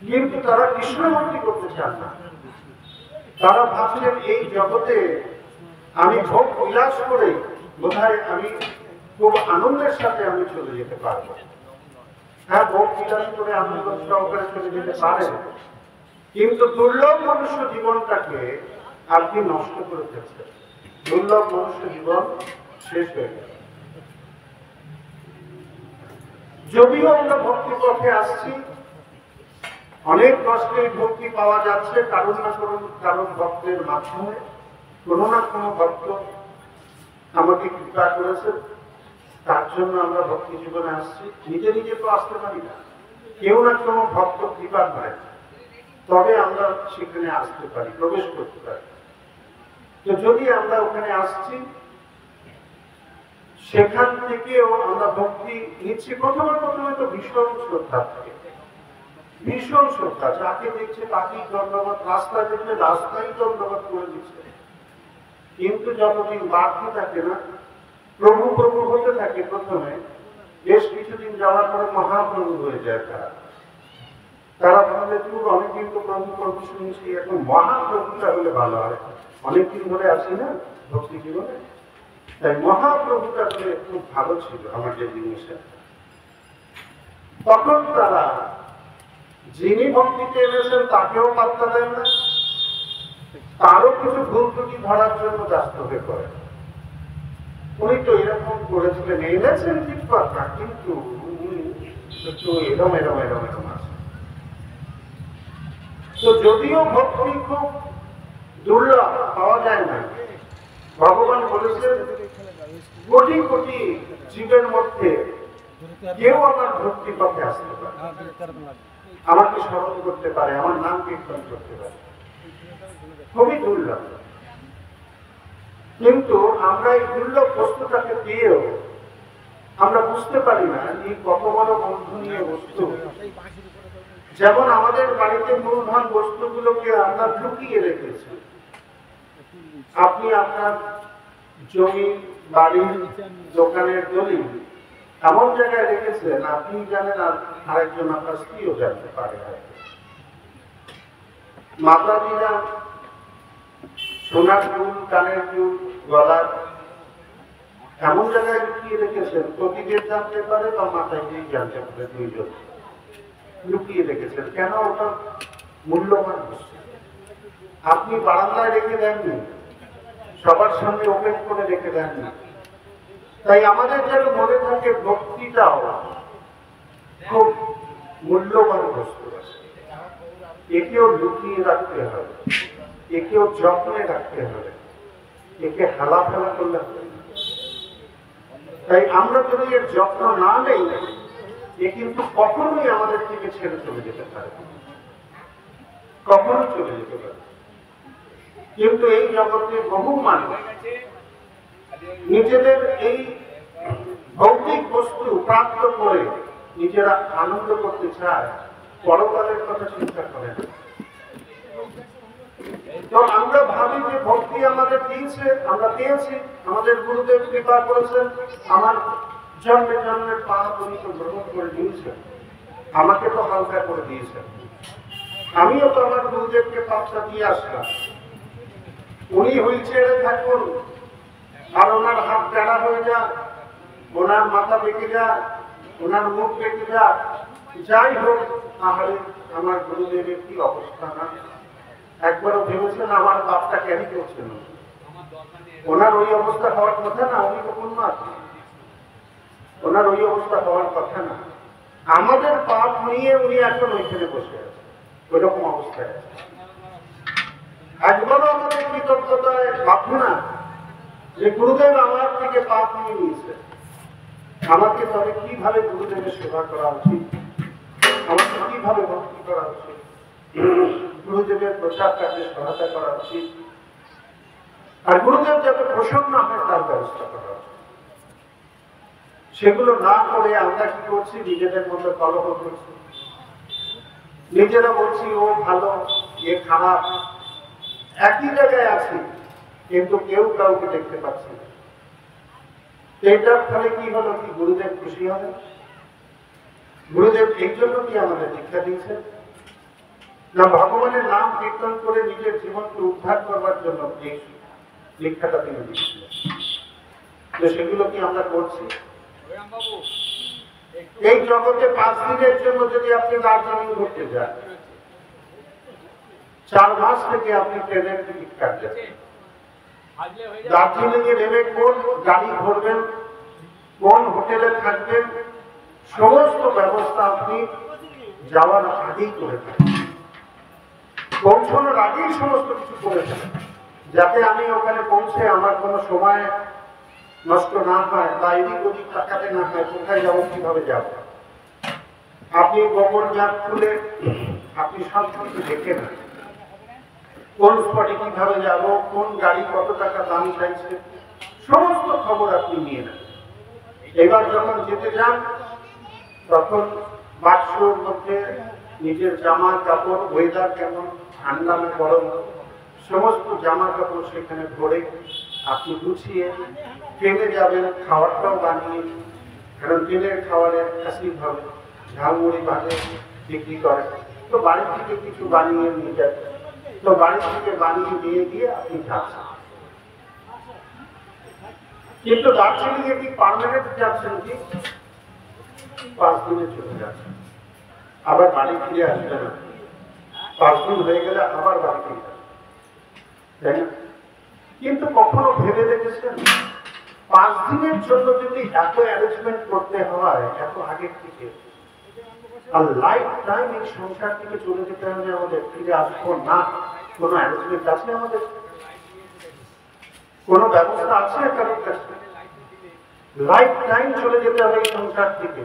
কিন্তু তারা কৃষ্ণ ভক্তি করতে চান না। তারা ভাবছেন এই জগতে আমি ভোগ বিলাস করে বোধহয় আমি খুব আনন্দের সাথে আমি চলে যেতে পারবো। হ্যাঁ, ভোগ বিলাস করে আনন্দ সহকারে চলে যেতে পারেন, কিন্তু দুর্লভ মনুষ্য জীবনটাকে আপনি নষ্ট করে ফেলছেন। দুর্লভ মনুষ্য জীবন শেষ হয়ে গেল। যদিও আমরা ভক্তি পথে আসছি, অনেক কষ্টে ভক্তি পাওয়া যাচ্ছে কারণ না কারণ ভক্তের মাধ্যমে। কোনো না কোনো ভক্ত আমাকে কৃপা করেছে, তার জন্য আমরা ভক্তি জীবনে আসছি। নিজে নিজে তো আসতে পারি না, কেউ না কোনো ভক্ত কৃপা করে, তবে আমরা সেখানে আসতে পারি, প্রবেশ করতে পারি। তো যদি আমরা ওখানে আসছি, সেখান থেকেও আমরা ভক্তি নিচ্ছি। প্রথমে তো ভীষণ শ্রদ্ধা থাকে, ভীষণ শ্রদ্ধা, যাকে দেখছে তাকেই দণ্ডবত, রাস্তা দেখলে রাস্তায় দণ্ডবত করে দিচ্ছে। কিন্তু যতদিন বাড়তে থাকে না, প্রভু প্রভু হতে থাকে, প্রথমে বেশ কিছুদিন যাওয়ার পরে মহাপ্রভু হয়ে যায়। তারা ভাবে তুই অনেকদিন তো প্রভু প্রভু শুনছি, এখন মহাপ্রভুটা হলে ভালো হয়। অনেকদিন ধরে আসি না ভক্তি জীবনে, তাই মহাপ্রভুটা হলে খুব ভালো ছিল আমাদের জিনিসটা। তখন তারা যিনি ভক্তিতে এনেছেন তাকেও পাত্তা দেন না, তারও কিছু ভুল ত্রুটি ধরার জন্য ব্যস্ত হয়ে পড়ে। উনি তো এরকম করেছিলেন, এনেছেন ঠিক কথা, কিন্তু একটু এরম এরম এরম এরম আছে। তো যদিও ভক্তি খুব দুর্লভ, পাওয়া যায় না, ভগবান বলেছেন কোটি কোটি জীবের মধ্যে কেউ আমার ভক্তি পথে আসতে পারে, আমাকে স্মরণ করতে পারে, আমার নাম কীর্তন করতে পারে, খুবই দুর্লভ। কিন্তু আমরা এই দুর্লভ বস্তুটাকে পেয়েও আমরা বুঝতে পারি না এই কত বড় বন্ধনীয় বস্তু। যেমন আমাদের বাড়িতে মূলধন বস্তুগুলোকে আমরা লুকিয়ে রেখেছি। আপনি আপনার জমি, বাড়ি, দোকানের দলিল এমন জায়গায় রেখেছেন আপনি জানেন আর আরেকজন আপনার স্ত্রীও জানতে পারে। মাতাজিরা সোনার চুল, কানের চুল, গলার এমন জায়গায় লুকিয়ে রেখেছেন পতিদেব জানতে পারে বা মাতাজি জানতে পারে, দুইজন লুকিয়ে রেখেছেন। কেন? ওটা মূল্যবান বস্তু। আপনি বারান্দায় রেখে দেননি, সবার সামনে ওপেন করে রেখে দেননি। তাই আমাদের যেন মনে থাকে ভক্তিটাও খুব মূল্যবান বস্তু, একেও লুকিয়ে রাখতে হবে, একেও যত্নে রাখতে হবে, একে হেলা ফেলা করলে হবে। তাই আমরা যদি এর যত্ন না নেই, এ কিন্তু কখনোই আমাদের থেকে ছেড়ে চলে যেতে পারে, কখনো চলে যেতে পারে। কিন্তু এই জগতে বহু মানুষ নিজেদের এই ভৌতিক বস্তু প্রাপ্ত করে নিজেরা আনন্দ করতে চায়, পরকালের কথা চিন্তা করে না। তো আমরা ভাবি যে ভক্তি আমাদের দিয়েছে, আমরা পেয়েছি, আমাদের গুরুদেব কৃপা করেছেন, আমার জন্মে জন্মের পাপ উনি তো গ্রহণ করে দিয়েছেন, আমাকে তো হালকা করে দিয়েছেন। আমিও তো আমার গুরুদেবকে পাপটা দিয়ে আসলাম। উনি হুইল চেয়ারে থাকুন আর ওনার হাত টেরা হয়ে যাক, ওনার মাথা বেঁকে যাক, ওনার মুখ বেঁকে যাক, যাই হোক, তাহলে আমার গুরুদেবের কি অবস্থা না? একবারও ভেবেছেন আমার পাপটা কেন করছেন? ওনার ওই অবস্থা হওয়ার কথা না, উনি তো উন্মাদ, ওনার ওই অবস্থা হওয়ার কথা না। আমাদের পাপ নিয়ে উনি এখন ওইখানে বসে আছে, ওইরকম অবস্থায় আছে। একবারও আমাদের কৃতজ্ঞতায় ভাববো না যে গুরুদেব আমার থেকে পাপ নিয়ে নিয়েছে, আমাকে তবে কিভাবে গুরুদেবের সেবা করা উচিত, আমাকে কিভাবে ভক্তি করা উচিত, গুরুদেবের প্রচার কাজে সহায়তা করা উচিত, আর গুরুদেব যাতে প্রসন্ন হয় তার ব্যবস্থা করা উচিত। সেগুলো না করে আমরা কি করছি? নিজেদের মধ্যে কলহ করছি, নিজেরা বলছি ও ভালো, এ খারাপ, একই জায়গায় আছি কিন্তু কেউ কাউকে দেখতে পাচ্ছি না। এটার ফলে কি হলো? কি গুরুদেব খুশি হবে? গুরুদেব এই জন্য কি আমাদের দীক্ষা দিয়েছেন না ভগবানের নাম কীর্তন করে নিজের জীবনকে উদ্ধার করবার জন্য এই দীক্ষাটা তিনি দিয়েছিলেন? তো সেগুলো কি আমরা করছি? এই জগতে 5 দিনের জন্য যদি আপনি দার্জিলিং ঘুরতে যান, 4 মাস থেকে আপনি ট্রেনের টিকিট কাটবেন, দার্জিলিং এ নেমে কোন গাড়ি ধরবেন, কোন হোটেলে থাকবেন, সমস্ত ব্যবস্থা আপনি যাওয়ার আগেই করে থাকেন, পৌঁছানোর আগেই সমস্ত কিছু করে থাকেন, যাতে আমি ওখানে পৌঁছে আমার কোনো সময় নষ্ট না হয় বা এদিক ওদিক তাকাতে না হয়, কোথায় যাবো, কিভাবে যাবো। আপনি গোপন ম্যাপ খুলে আপনি সব কিছু দেখে না, কোন স্পটে কিভাবে যাব, কোন গাড়ি কত টাকা দাম চাইছে, সমস্ত খবর আপনি নিয়ে নেন। এবার যখন যেতে যান তখন বাক্সর মধ্যে নিজের জামা কাপড়, ওয়েদার কেমন, ঠান্ডা না গরম, সমস্ত জামা কাপড় সেখানে ভরে আপনি গুছিয়ে ট্রেনে যাবেন। খাবারটাও বানিয়ে, কারণ ট্রেনের খাবারে অ্যাসিড হবে, ঝালমুড়ি বাজে বিক্রি করে, তো বাড়ি থেকে কিছু বানিয়ে নিয়ে যাবেন। তো বাড়ি থেকে বানিয়ে দিয়ে গিয়ে আপনি যাচ্ছেন, কিন্তু দার্জিলিং এ কি পার্মানেন্ট যাচ্ছেন কি? 5 দিনে চলে যাচ্ছেন, আবার বাড়ি ফিরে আসবে না। 5 দিন হয়ে গেলে আবার বাড়ি ফিরে যাবে, তাই না? কিন্তু কখনো ভেবে দেখেছেন 5 দিনের জন্য যদি এত অ্যারেঞ্জমেন্ট করতে হয় এত আগের থেকে, আর লাইফ টাইম এই সংসার থেকে চলে যেতে হবে, আমাদের ফিরে আসবো না, কোনো অ্যারেঞ্জমেন্ট আছে আমাদের? কোনো ব্যবস্থা আছে কারোর কাছে? লাইফ টাইম চলে যেতে হবে এই সংসার থেকে,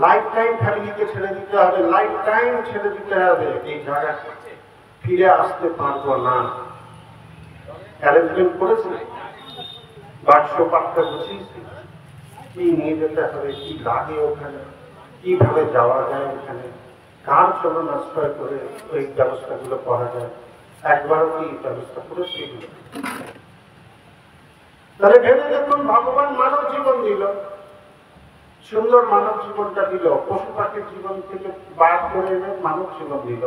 লাইফ টাইম ফ্যামিলিকে ছেড়ে দিতে হবে, লাইফ টাইম ছেড়ে দিতে হবে এই জায়গা, ফিরে আসতে পারবো না। অ্যারেঞ্জমেন্ট করেছে, বাক্স পাকটা গুছিয়েছে, কি নিয়ে যেতে হবে, কি লাগে ওখানে, কিভাবে যাওয়া যায় ওখানে, কার চলন আশ্রয় করে ওই ব্যবস্থাগুলো করা যায়, একবারও কি ব্যবস্থা করেছে? তাহলে ভেবে দেখুন, ভগবান মানব জীবন দিল, সুন্দর মানব জীবনটা দিল, পশু পাখির জীবন থেকে বাদ করে এনে মানব জীবন দিল,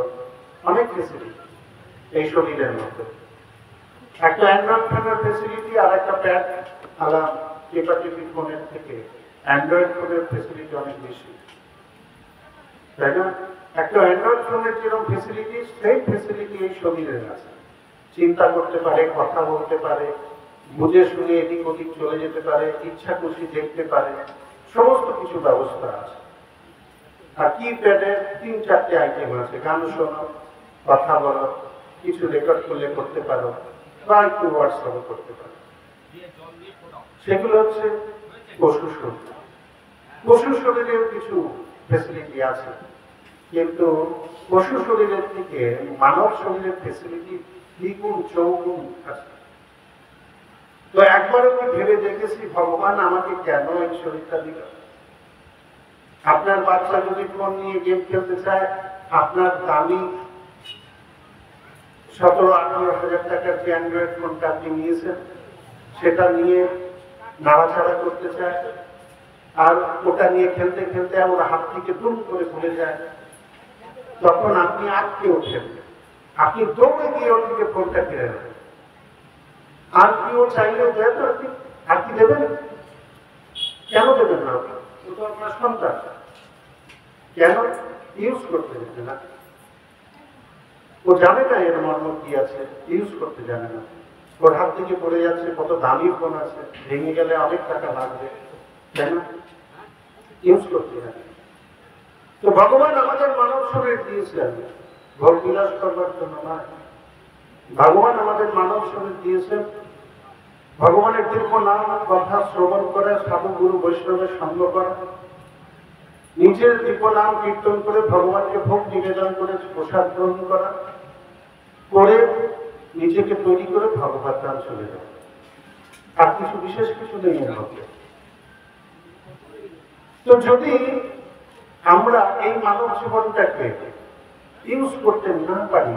অনেক ফেসিলিটি এই শরীরের মধ্যে। একটা অ্যান্ড্রয়েড ফোনের ফেসিলিটি আর একটা প্যাড আলা টিপি ফোনের থেকে অ্যান্ড্রয়েড ফোনের ফেসিলিটি অনেক বেশি, তাই না? একটা অ্যান্ড্রয়েড ফোনের যেরকম ফেসিলিটি, সেই ফেসিলিটি এই শরীরের আছে। চিন্তা করতে পারে, কথা বলতে পারে, বুঝে শুনে এদিক ওদিক চলে যেতে পারে, ইচ্ছা খুশি দেখতে পারে, সমস্ত কিছু ব্যবস্থা আছে। আর কি প্যাডে 3-4টে আইটেম আছে, গান শোনো, কথা বলো, কিছু রেকর্ড করলে করতে পারো, বা একটু হোয়াটসঅ্যাপ করতে পারো। সেগুলো হচ্ছে পশু শরীর। পশু শরীরেও কিছু ফেসিলিটি আছে, কিন্তু পশু শরীরের থেকে মানব শরীরের ফেসিলিটি দ্বিগুণ চৌগুণ আছে। তো একবারও কি ভেবে দেখেছি ভগবান আমাকে কেন এই শরীরটা দিল? আপনার বাচ্চা যদি ফোন নিয়ে গেম খেলতে চায়, আপনার দামি 17-18 হাজার টাকার যে অ্যান্ড্রয়েড ফোনটা আপনি নিয়েছেন, সেটা নিয়ে নাড়াচাড়া করতে চায়, আর ওটা নিয়ে খেলতে খেলতে ওর হাত থেকে দুম করে ভুলে যায়, তখন আপনি আটকে ওঠেন, আপনি দৌড়ে গিয়ে ওর থেকে ফোনটা কিনে নেন। আর কি ও চাইলেও দেয় তো আপনি? আর কি দেবেন? কেন দেবেন না? ও তো আপনার সন্তান, কেন ইউজ করতে দেবে না? ও জানে না এর মর্ম কি আছে, ইউজ করতে জানে না। ওর হাত থেকে পড়ে যাচ্ছে, কত দামি ফোন আছে, ভেঙে গেলে অনেক টাকা লাগবে, তাই না? ইউজ করতে জানে। তো ভগবান আমাদের মানব শরীর দিয়েছেন ভোগ বিলাস করবার জন্য নয়। ভগবান আমাদের মানব শরীর দিয়েছেন ভগবানের দিব্য নাম কথা শ্রবণ করে, সাধু গুরু বৈষ্ণবের সঙ্গ করা, নিজের দিব্য নাম কীর্তন করে ভগবানকে ভোগ নিবেদন করে প্রসাদ গ্রহণ করা, করে নিজেকে তৈরি করে ভগবত ধাম চলে যাওয়া। আর কিছু বিশেষ কিছু নেই এর মধ্যে। তো যদি আমরা এই মানব জীবনটাকে ইউজ করতে না পারি,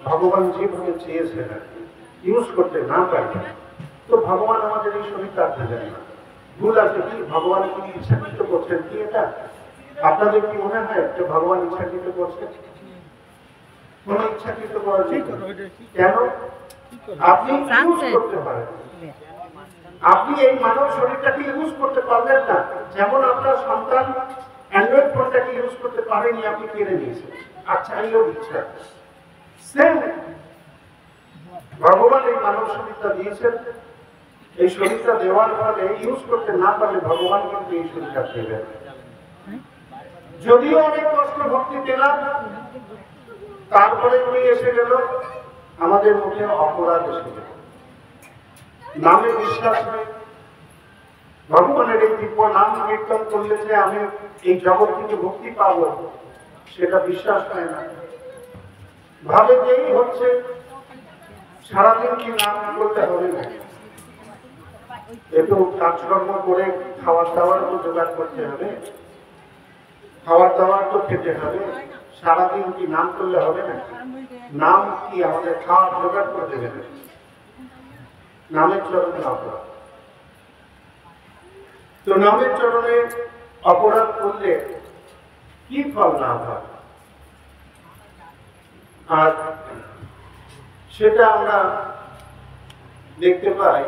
ভগবান যেভাবে চেয়েছেন ইউজ করতে না পারি, তো ভগবান আমাদের এই শরীরটা দেবেন না। ভুল আছে কি? ভগবান কি ইচ্ছাকৃত করছেন কি এটা? আপনাদের কি মনে হয় যে ভগবান ইচ্ছাকৃত করছেন? কোন ইচ্ছাকৃত করার কেন? আপনি ইউজ করতে পারেন, আপনি এই মানব শরীরটাকে ইউজ করতে পারবেন না। যেমন আপনার সন্তান অ্যান্ড্রয়েড ফোনটাকে ইউজ করতে পারেনি, আপনি কেড়ে নিয়েছেন, আর চাইলেও ইচ্ছা। সেম ভগবান এই মানব শরীরটা দিয়েছেন, এই শরীরটা দেওয়ার ফলে ইউজ করতে না পারলে ভগবান কিন্তু এই শরীরটা দেবেন। যদিও অনেক কষ্ট ভক্তি পেলাম, তারপরে উনি এসে গেল, আমাদের মুখে অপরাধ এসে গেল, নামে বিশ্বাস নেই। ভগবানের এই দিব্য নাম কীর্তন করলে যে আমি এই জগৎ থেকে মুক্তি পাবো, সেটা বিশ্বাস হয় না। ভাবে যেই হচ্ছে সারাদিন কি নাম করতে হবে না, একটু কাজকর্ম করে খাবার দাবার তো জোগাড় করতে হবে, খাবার দাবার তো খেতে হবে, সারাদিন কি নাম করলে হবে না? নাম কি আমাদের খাওয়ার জোগাড় করে দেবে না? নামের চরণে অপরাধ। তো নামের চরণে অপরাধ করলে কি ফল না হয়, আর সেটা আমরা দেখতে পাই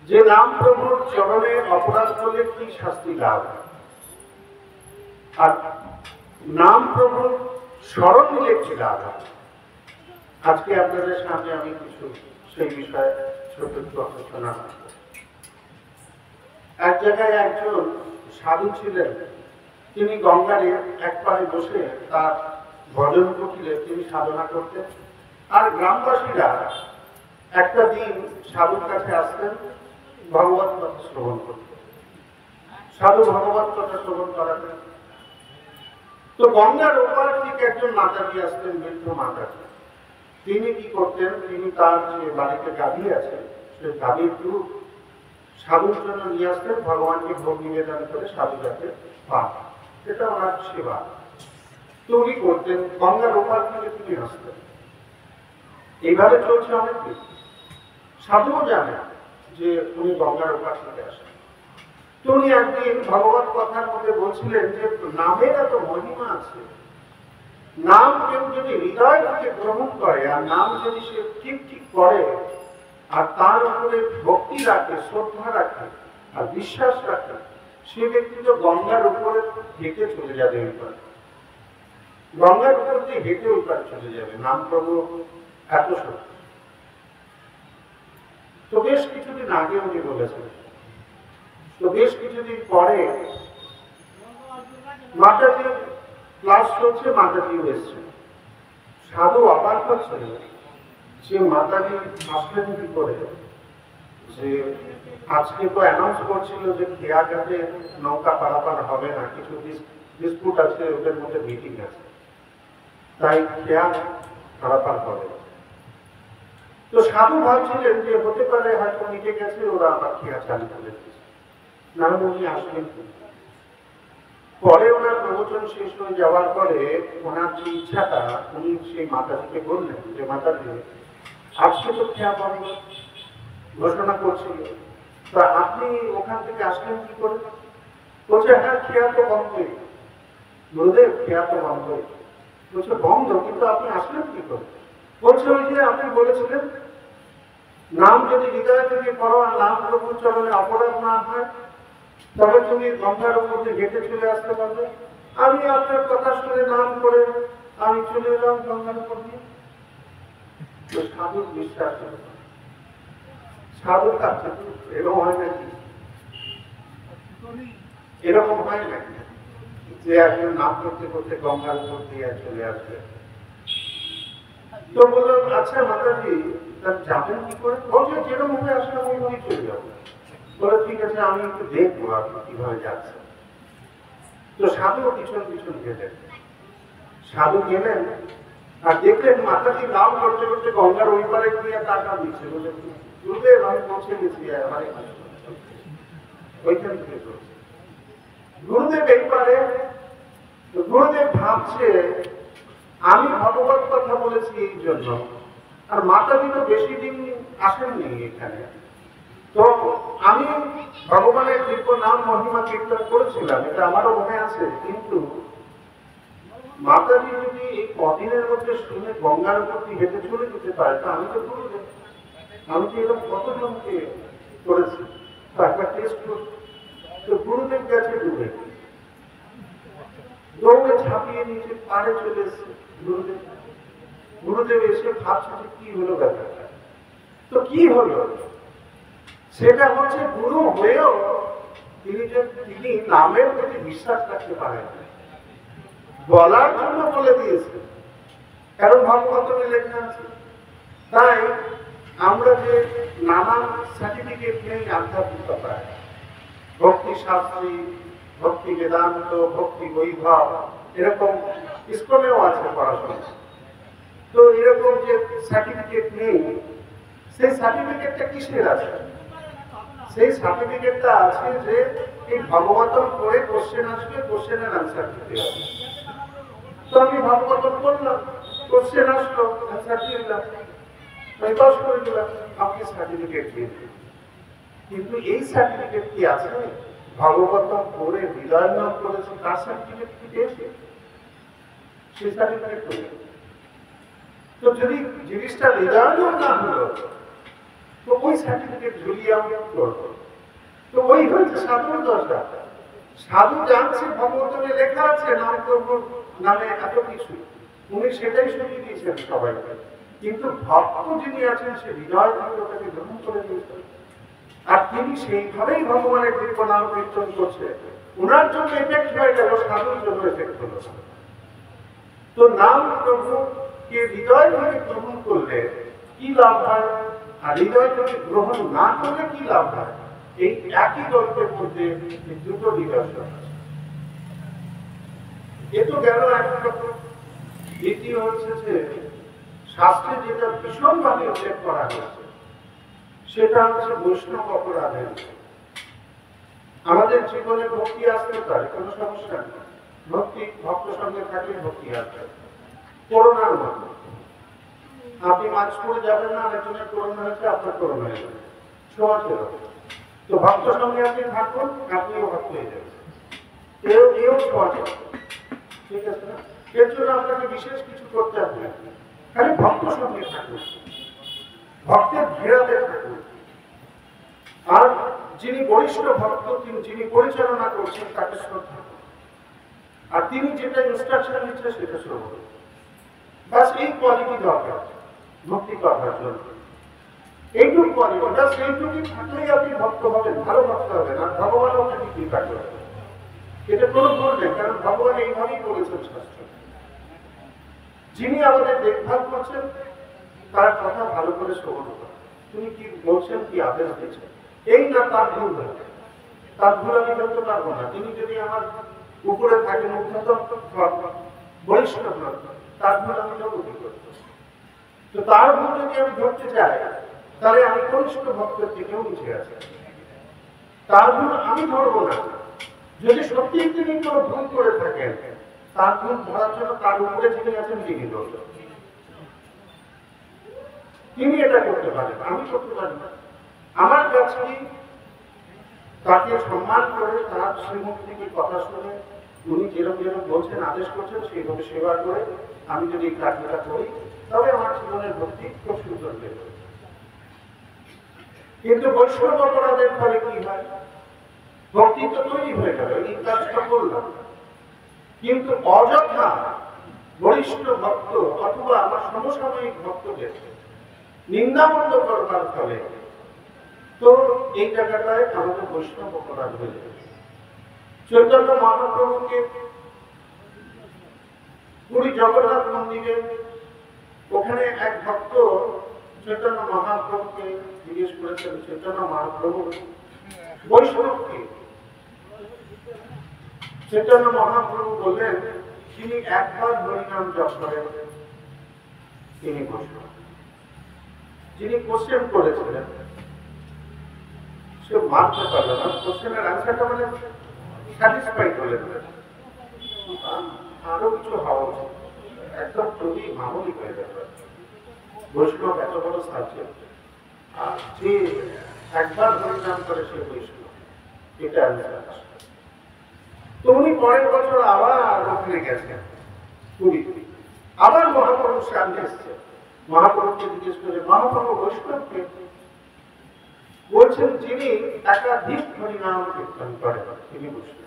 যে নাম প্রভুর চরণে অপরাধ করলে কি শাস্তি লাভ, আর নাম প্রভুর স্মরণ নিলে কি লাভ। আজকে আপনাদের সামনে আমি কিছু সেই বিষয়ে ছোট কথা শোনা। এক জায়গায় একজন সাধু ছিলেন, তিনি গঙ্গারে এক পারে বসে তার ভজন কুটিরে তিনি সাধনা করতেন, আর গ্রামবাসীরা একটা দিন সাধুর কাছে আসতেন ভগবত কথা শ্রবণ করতেন। সাধু ভগবত কথা শ্রবণ করাতেন। তো গঙ্গার ওপার থেকে একজন মাতাজি আসতেন, বৃদ্ধ মাতাজি। তিনি কি করতেন, তিনি তার যে বাড়িতে গাভী আছে সেই গাভীর দুধ সাধুর জন্য নিয়ে আসতেন, ভগবানকে ভোগ নিবেদন করে সাধু যাতে পান, এটা ওনার সেবা। তো উনি করতেন, গঙ্গার ওপার থেকে তিনি আসতেন। এইভাবে চলছে অনেক দিন। সাধুও জানে যে উনি গঙ্গার ওপার থেকে আসেন। তিনি একদিন ভগবত কথার মধ্যে বলছিলেন যে নামের এত মহিমা আছে, নাম কেউ যদি হৃদয় থেকে গ্রহণ করে আর নাম যদি সে ঠিক ঠিক করে আর তার উপরে ভক্তি রাখে, শ্রদ্ধা রাখে আর বিশ্বাস রাখে, সে ব্যক্তি তো গঙ্গার উপরে হেঁটে চলে যাবে। ওইবার গঙ্গার উপর দিয়ে হেঁটে ওইবার চলে যাবে। নাম প্রভু এত সত্য। তো বেশ কিছুদিন আগে উনি বলেছেন, তো বেশ কিছুদিন পরে মাতাজি ক্লাস চলছে, মাতাজিও এসছে। সাধু অবাক হচ্ছে যে মাতাজি আসলেন কি করে, যে আজকে তো অ্যানাউন্স করছিল যে খেয়াঘাটে নৌকা পারাপার হবে না, কিছু ডিসপুট আছে, ওদের মধ্যে মিটিং আছে, তাই খেয়া পারাপার হবে। তো সাধু ভাবছিলেন যে হতে পারে হয়তো মিটে গেছে, ওরা আবার খেয়া চালু করে দিয়েছে, না হলে উনি আসবেন। পরে ওনার প্রবচন শেষ হয়ে যাওয়ার পরে ওনার যে ইচ্ছাটা, উনি সেই মাতাজিকে বললেন যে মাতাজি আজকে তো খেয়া বন্ধ ঘোষণা করছিল, তা আপনি ওখান থেকে আসলেন কি করে? বলছে হ্যাঁ খেয়া তো বন্ধই গুরুদেব, খেয়া তো বন্ধই। বলছে বন্ধ, কিন্তু আপনি আসলেন কি করে? বলছে ওই যে আপনি বলেছিলেন নাম যদি হৃদয় থেকে করো আর নাম প্রভুর চরণে অপরাধ না হয় তবে তুমি গঙ্গার উপর দিয়ে হেঁটে চলে আসতে পারবে। আমি আপনার কথা শুনে নাম করে আমি চলে এলাম গঙ্গার উপর দিয়ে। সাধুর বিশ্বাস, সাধুর কাছে এরকম হয় নাকি? এরকম হয় নাকি যে একজন নাম করতে করতে গঙ্গার উপর দিয়ে চলে আসবে? তো বললাম আচ্ছা মাতাজি যাবেন কি করে? বলছে যেরকম ভাবে আসলে ওইভাবেই চলে যাবো। বলে ঠিক আছে, আমি একটু দেখবো আপনি কিভাবে যাচ্ছেন। তো সাধু পিছন পিছন গেলেন। সাধু গেলেন আর দেখলেন মাতাজি নাম করতে করতে গঙ্গার ওই পারে গিয়ে টাকা দিচ্ছে, বলে গুরুদেব আমি পৌঁছে গেছি, ওইখান থেকে চলছে। গুরুদেব এই পারে, গুরুদেব ভাবছে আমি ভগবত কথা বলেছি এই জন্য, আর মাতাজি তো বেশি দিন আসেননি এখানে, তো আমি ভগবানের দিব্য নাম মহিমা কীর্তন করেছিলাম, এটা আমারও মনে আছে। কিন্তু মাতাজি যদি এই কদিনের মধ্যে শুনে গঙ্গার উপর দিয়ে হেঁটে চলে যেতে পারে, তা আমি তো গুরুদেব, আমি তো এরকম কতজনকে করেছি, তো একটা টেস্ট করি। তো গুরুদেব গেছে ডুবে, দৌড়ে ঝাঁপিয়ে নিচে পাড়ে চলে এসছে গুরুদেব। গুরুদেব এসে ভাবছে যে কি হলো ব্যাপারটা। তো কি হলো সেটা হচ্ছে গুরু হয়েও তিনি নামের প্রতি বিশ্বাস রাখতে পারেন, বলার জন্য বলে দিয়েছে, কারণ ভাগবতমে লেখা আছে। তাই আমরা যে নানান সার্টিফিকেট নেই আধ্যাত্মিকতায়, ভক্তি শাস্ত্রী, ভক্তি বেদান্ত, ভক্তি বৈভব, এরকম ইস্কনেও আছে পড়াশোনা। তো এরকম যে সার্টিফিকেট নেই, সেই সার্টিফিকেটটা কিসের আছে? সেই সার্টিফিকেটটা আছে যে এই ভাগবতম করে কোশ্চেন আসবে, কোশ্চেনের আনসার দিতে হবে। তো আমি ভাগবতম করলাম, কোশ্চেন আসলো, আনসার দিয়ে দিলাম, আমি পাস করে দিলাম, আপনি সার্টিফিকেট দিয়ে দিন। কিন্তু এই সার্টিফিকেট কি আছে? ভাগবতম করে হৃদয় নাম করেছে, তার সার্টিফিকেট কি পেয়েছে? সেই সার্টিফিকেট করে। তো যদি জিনিসটা হৃদয় না হলো, তো ওই সার্টিফিকেট ঝুলিয়ে আমি করবো। তো ওই হচ্ছে সাধুর দশা। সাধু জানছে ভগবতমে লেখা আছে নাম করব নামে এত কিছু, উনি সেটাই শুনিয়ে দিয়েছেন সবাইকে। কিন্তু ভক্ত যিনি আছেন সে হৃদয় থেকে ওটাকে গ্রহণ করে দিয়েছেন, আর তিনি সেইভাবেই ভগবানের দিব্য নাম কীর্তন করছে। ওনার জন্য এফেক্ট হয়ে গেল, সাধুর জন্য এফেক্ট হলো। তো নাম প্রভুকে হৃদয় থেকে গ্রহণ করলে কি লাভ হয়, আর হৃদয় থেকে গ্রহণ না করলে কি লাভ হয়, এই একই গল্পের মধ্যে দুটো নিদর্শন আছে। এ তো গেল এক রকম। দ্বিতীয় হচ্ছে যে শাস্ত্রে যেটা ভীষণভাবে উল্লেখ করা হয়েছে সেটা হচ্ছে বৈষ্ণব অপরাধের। আমাদের জীবনে ভক্তি আসতে পারে, কোনো সমস্যা নেই, ভক্তি ভক্ত সঙ্গে থাকলে ভক্তি আসবে। করোনার মতো আপনি মাস্ক পরে যাবেন না, আরেকজনের করোনা হয়েছে, আপনার করোনা হয়ে যাবে, সহজ এরকম। তো ভক্ত সঙ্গে আপনি থাকুন, আপনিও ভক্ত হয়ে যাবেন, এও সহজে, ঠিক আছে না? এর জন্য আপনাকে বিশেষ কিছু করতে হবে না, খালি ভক্ত সঙ্গে থাকুন, ভক্তের ঘেরাতে থাকুন। আর যিনি বরিষ্ঠ ভক্ত, যিনি পরিচালনা করছেন তাকে শ্রদ্ধা করুন, আর তিনি যেটা ইনস্ট্রাকশন দিচ্ছে সেটা শ্রবণ। বাস এই কোয়ালিটি দরকার ভক্তি করবার জন্য, এইটুকু কোয়ালিটি, বাস এইটুকুই থাকলেই আপনি ভক্ত হবেন, ভালো ভক্ত হবেন, আর ভগবান আপনাকে কৃপা করবেন। এটা কোনো ভুল নেই, কারণ ভগবান এইভাবেই বলেছেন শাস্ত্র, যিনি আমাদের দেখভাল করছেন তার কথা ভালো করে শ্রবণ করেন, তিনি কি বলছেন, কি আদেশ দিচ্ছেন, এই না তার ভুল হবে, তার ভুল আমি ধরতে পারবো না। তিনি যদি আমার উপরে থাকেন উদ্ধতম বরিষ্ঠ ভক্ত, তার ভুল আমি ধরবো কি করবো? তো তার ভুল যদি আমি ধরতে চাই, তাহলে আমি কনিষ্ঠ ভক্তের থেকেও নিচে আছি, তার ভুল আমি ধরবো না। যদি সত্যি তিনি কোনো ভুল করে থাকেন, তার ভুল ধরার জন্য তার উপরে যিনি আছেন তিনি ধরবেন, তিনি এটা করতে পারেন, আমি করতে পারি না। আমার কাছে তাকে সম্মান করে, তার শ্রীমুখ থেকে কথা শুনে, উনি যেরকম বলছেন, আদেশ করছেন, সেইভাবে সেবা করে আমি যদি এই কাজটা করি, তবে আমার জীবনের ভক্তি খুব সুন্দর হয়ে যাবে। কিন্তু বৈষ্ণব অপরাধের ফলে কি হয়, ভক্তি তো তৈরি হয়ে গেল, এই কাজটা করলাম, কিন্তু অযথা বরিষ্ঠ ভক্ত অথবা আমার সমসাময়িক ভক্তদের নিন্দামন্দ করবার ফলে তো এই জায়গাটায় আমাদের বৈষ্ণব অপরাধ হয়ে যাবে। চৈতন্য মহাপ্রভুকে পুরী জগন্নাথ মন্দিরে, ওখানে এক ভক্ত চৈতন্য মহাপ্রভুকে জিজ্ঞেস করেছেন, চৈতন্য মহাপ্রভু বৈষ্ণবকে? চৈতন্য মহাপ্রভু বললেন, তিনি একবার হরিনাম জপ করেন তিনি বৈষ্ণব। যিনি কোশ্চেন করেছিলেন সে মানতে পারল না, কোশ্চেনের আনসারটা মানে স্যাটিসফাইড হলেন, আরো কিছু হওয়া উচিত, একদম খুবই মামুলি হয়ে যাবে। বৈষ্ণব এত বড় সাবজেক্ট, আর যে একবার হরিনাম করে সে বৈষ্ণব, এটা আনসার। তো উনি পরের বছর আবার ওখানে গেছেন পুরী, আবার মহাপ্রভুর সামনে এসছে, মহাপ্রভুকে জিজ্ঞেস করে, মহাপ্রভু বৈষ্ণবকে? বলছেন, যিনি একাধিক হরিনাম কীর্তন করেন তিনি বৈষ্ণব।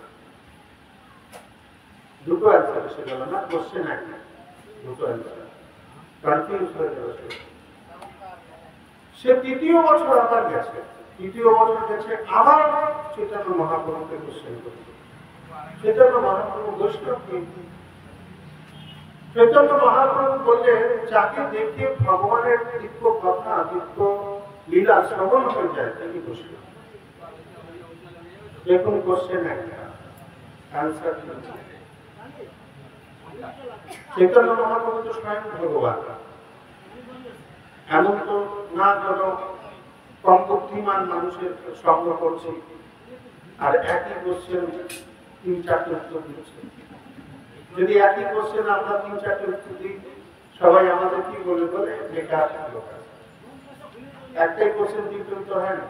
দুটো অ্যান্সার এসে গেল না, কোশ্চেন একটা, দুটো অ্যান্সার, কনফিউজ হয়ে গেল। সে তৃতীয় বছর আবার গেছে, তৃতীয় বছর গেছে আবার চৈতন্য মহাপ্রভুকে কোশ্চেন করছে, চৈতন্য মহাপ্রভু বৈষ্ণবকে? চৈতন্য মহাপ্রভু বললেন, যাকে দেখে ভগবানের দিব্য কথা, দিব্য লীলা শ্রবণ হয়ে যায় তিনি বৈষ্ণব। দেখুন কোশ্চেন একটা, আনসার চৈতন্য মহাপ্রভু তো স্বয়ং ভগবান, এমন তো না যেন কম বুদ্ধিমান মানুষের সঙ্গ করছি আর একই কোশ্চেন 3-4টে উত্তর দিচ্ছে। যদি একই কোশ্চেন আমরা 3-4টে উত্তর দিই, সবাই আমাদের কি বলে বলে বেকার লোক আছে। একটাই কোশ্চেন 3টে উত্তর হয় না,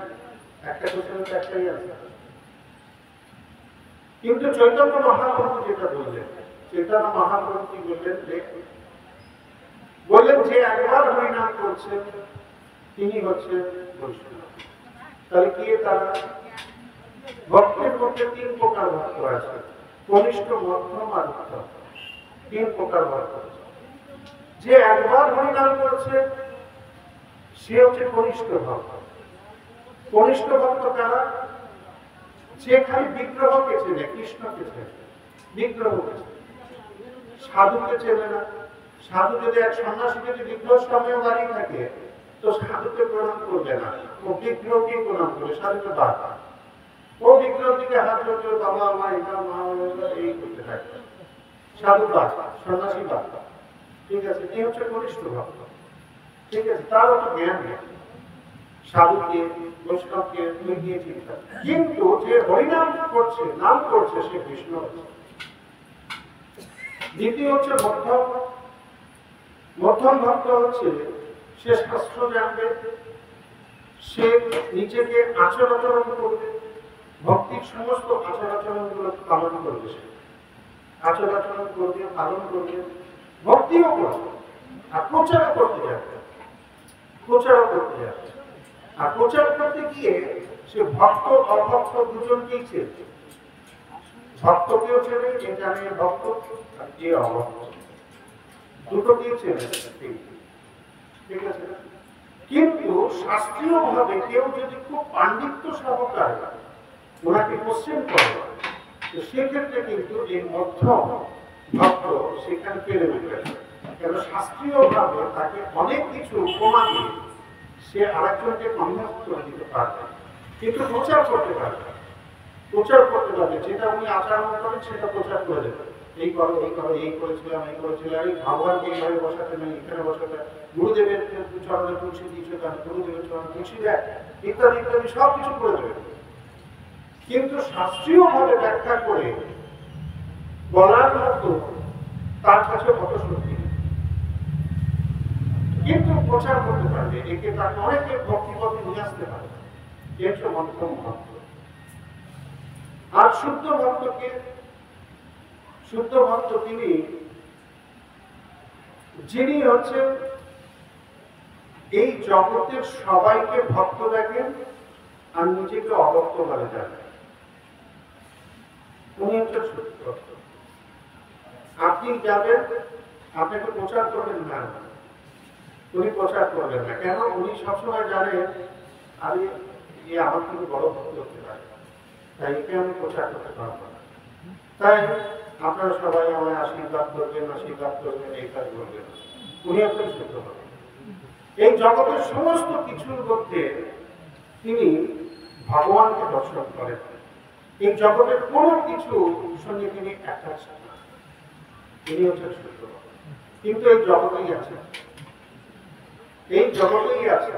একটা কোশ্চেন একটাই আছে। কিন্তু চৈতন্য মহাপ্রভু যেটা বললেন, চৈতন্য মহাপ্রভু কি বললেন যে একবার হরিনাম করছেন তিনি হচ্ছেন বৈষ্ণব। তাহলে কি তারা ভক্তের মধ্যে 3 প্রকার ভক্ত আছে, কনিষ্ঠ, মধ্যম আর উত্তম, 3 প্রকার ভক্ত আছে। যে একবার হরিনাম করছে সে হচ্ছে কনিষ্ঠ ভক্ত। কনিষ্ঠ ভক্ত কারা? যে খালি বিগ্রহকে চেনে, কৃষ্ণকে চেনে, বিগ্রহকে চেনে, সাধুকে চেনে না। সাধু যদি এক সন্ন্যাসী যদি বিগ্রহ সামনে দাঁড়িয়ে থাকে তো সাধুকে প্রণাম করবে না, ও বিগ্রহকে প্রণাম করবে, সাধুকে বাদ। ও বিগ্রহ দিকে হাত ধরবে, বাবা মা এটা মা এই করতে থাকবে, সাধু বাদ, সন্ন্যাসী বাদ। ঠিক আছে, এই হচ্ছে কনিষ্ঠ ভক্ত। ঠিক আছে, তার অত জ্ঞান নেই সাধুকে, বৈষ্ণবকে নিয়ে চিন্তা। কিন্তু যে হরিনাম করছে, নাম করছে, সে কৃষ্ণ হচ্ছে। দ্বিতীয় হচ্ছে মধ্যম। মধ্যম ভক্ত হচ্ছে সে শাস্ত্র জানবে, সে নিজেকে আচার আচরণ করবে, ভক্তির সমস্ত আচার আচরণগুলো পালন করবে, সে আচার আচরণ করবে, পালন করবে, ভক্তিও করবে, আর প্রচারও করতে যাবে, প্রচারও করতে যাবে। আর প্রচার করতে গিয়ে সে ভক্ত অভক্ত দুজনকেই চেনে, ভক্তকেও চেনে, যে জানে ভক্ত আর যে অভক্ত, দুটোকেই চেনে, ঠিক আছে। কিন্তু শাস্ত্রীয় ভাবে কেউ যদি খুব পাণ্ডিত্য সহকার ওনাকে কোশ্চেন করে, তো সেক্ষেত্রে কিন্তু এই মধ্য ভক্ত সেখানে পেরে উঠবে, কেন শাস্ত্রীয় ভাবে তাকে অনেক কিছু উপমা দিয়ে সে আরেকজনকে কনভিন্স করে দিতে পারবে, কিন্তু প্রচার করতে পারবে, প্রচার করতে পারবে, যেটা উনি আচরণ করেন সেটা প্রচার করে দেবে। এই করো, এই করো, এই করেছিলাম, এই করেছিলাম, এই ভগবানকে এইভাবে বসাতে নেই, এখানে বসাতে, গুরুদেবের চরণে তুলসী দিয়েছে, তাহলে গুরুদেবের চরণে তুলসী দেয়, ইত্যাদি ইত্যাদি সব কিছু করে দেবে। কিন্তু শাস্ত্রীয় ভাবে ব্যাখ্যা করে বলার মতো তার কাছে অত শক্তি নেই, কিন্তু প্রচার করতে পারবে, একে তাকে অনেকে ভক্তিপথে নিয়ে আসতে পারে, এর মধ্যম ভক্ত। আর শুদ্ধ ভক্তকে, শুদ্ধ ভক্ত তিনি যিনি হচ্ছেন এই জগতের সবাইকে ভক্ত দেখেন আর নিজেকে অভক্ত বলে জানেন, উনি হচ্ছেন শুদ্ধ ভক্ত। আপনি যাবেন, আপনাকে প্রচার করবেন না, উনি প্রচার করবেন না, কেন? উনি সবসময় জানেন আমি আমার থেকে বড় ভক্ত হতে পারে, তাই একে আমি প্রচার করতে পারবো না। তাই আপনারা সবাই আমায় আশীর্বাদ করবেন, আশীর্বাদ করবেন, এই কাজ করবেন। উনি একজন শুদ্ধ ভক্ত। এই জগতের সমস্ত কিছুর মধ্যে তিনি ভগবানকে দর্শন করেন, এই জগতের কোনো কিছু সঙ্গে তিনি অ্যাটাচ না, তিনি হচ্ছেন শুদ্ধ ভক্ত। কিন্তু এই জগতেই আছে, এই জগতেই আছে।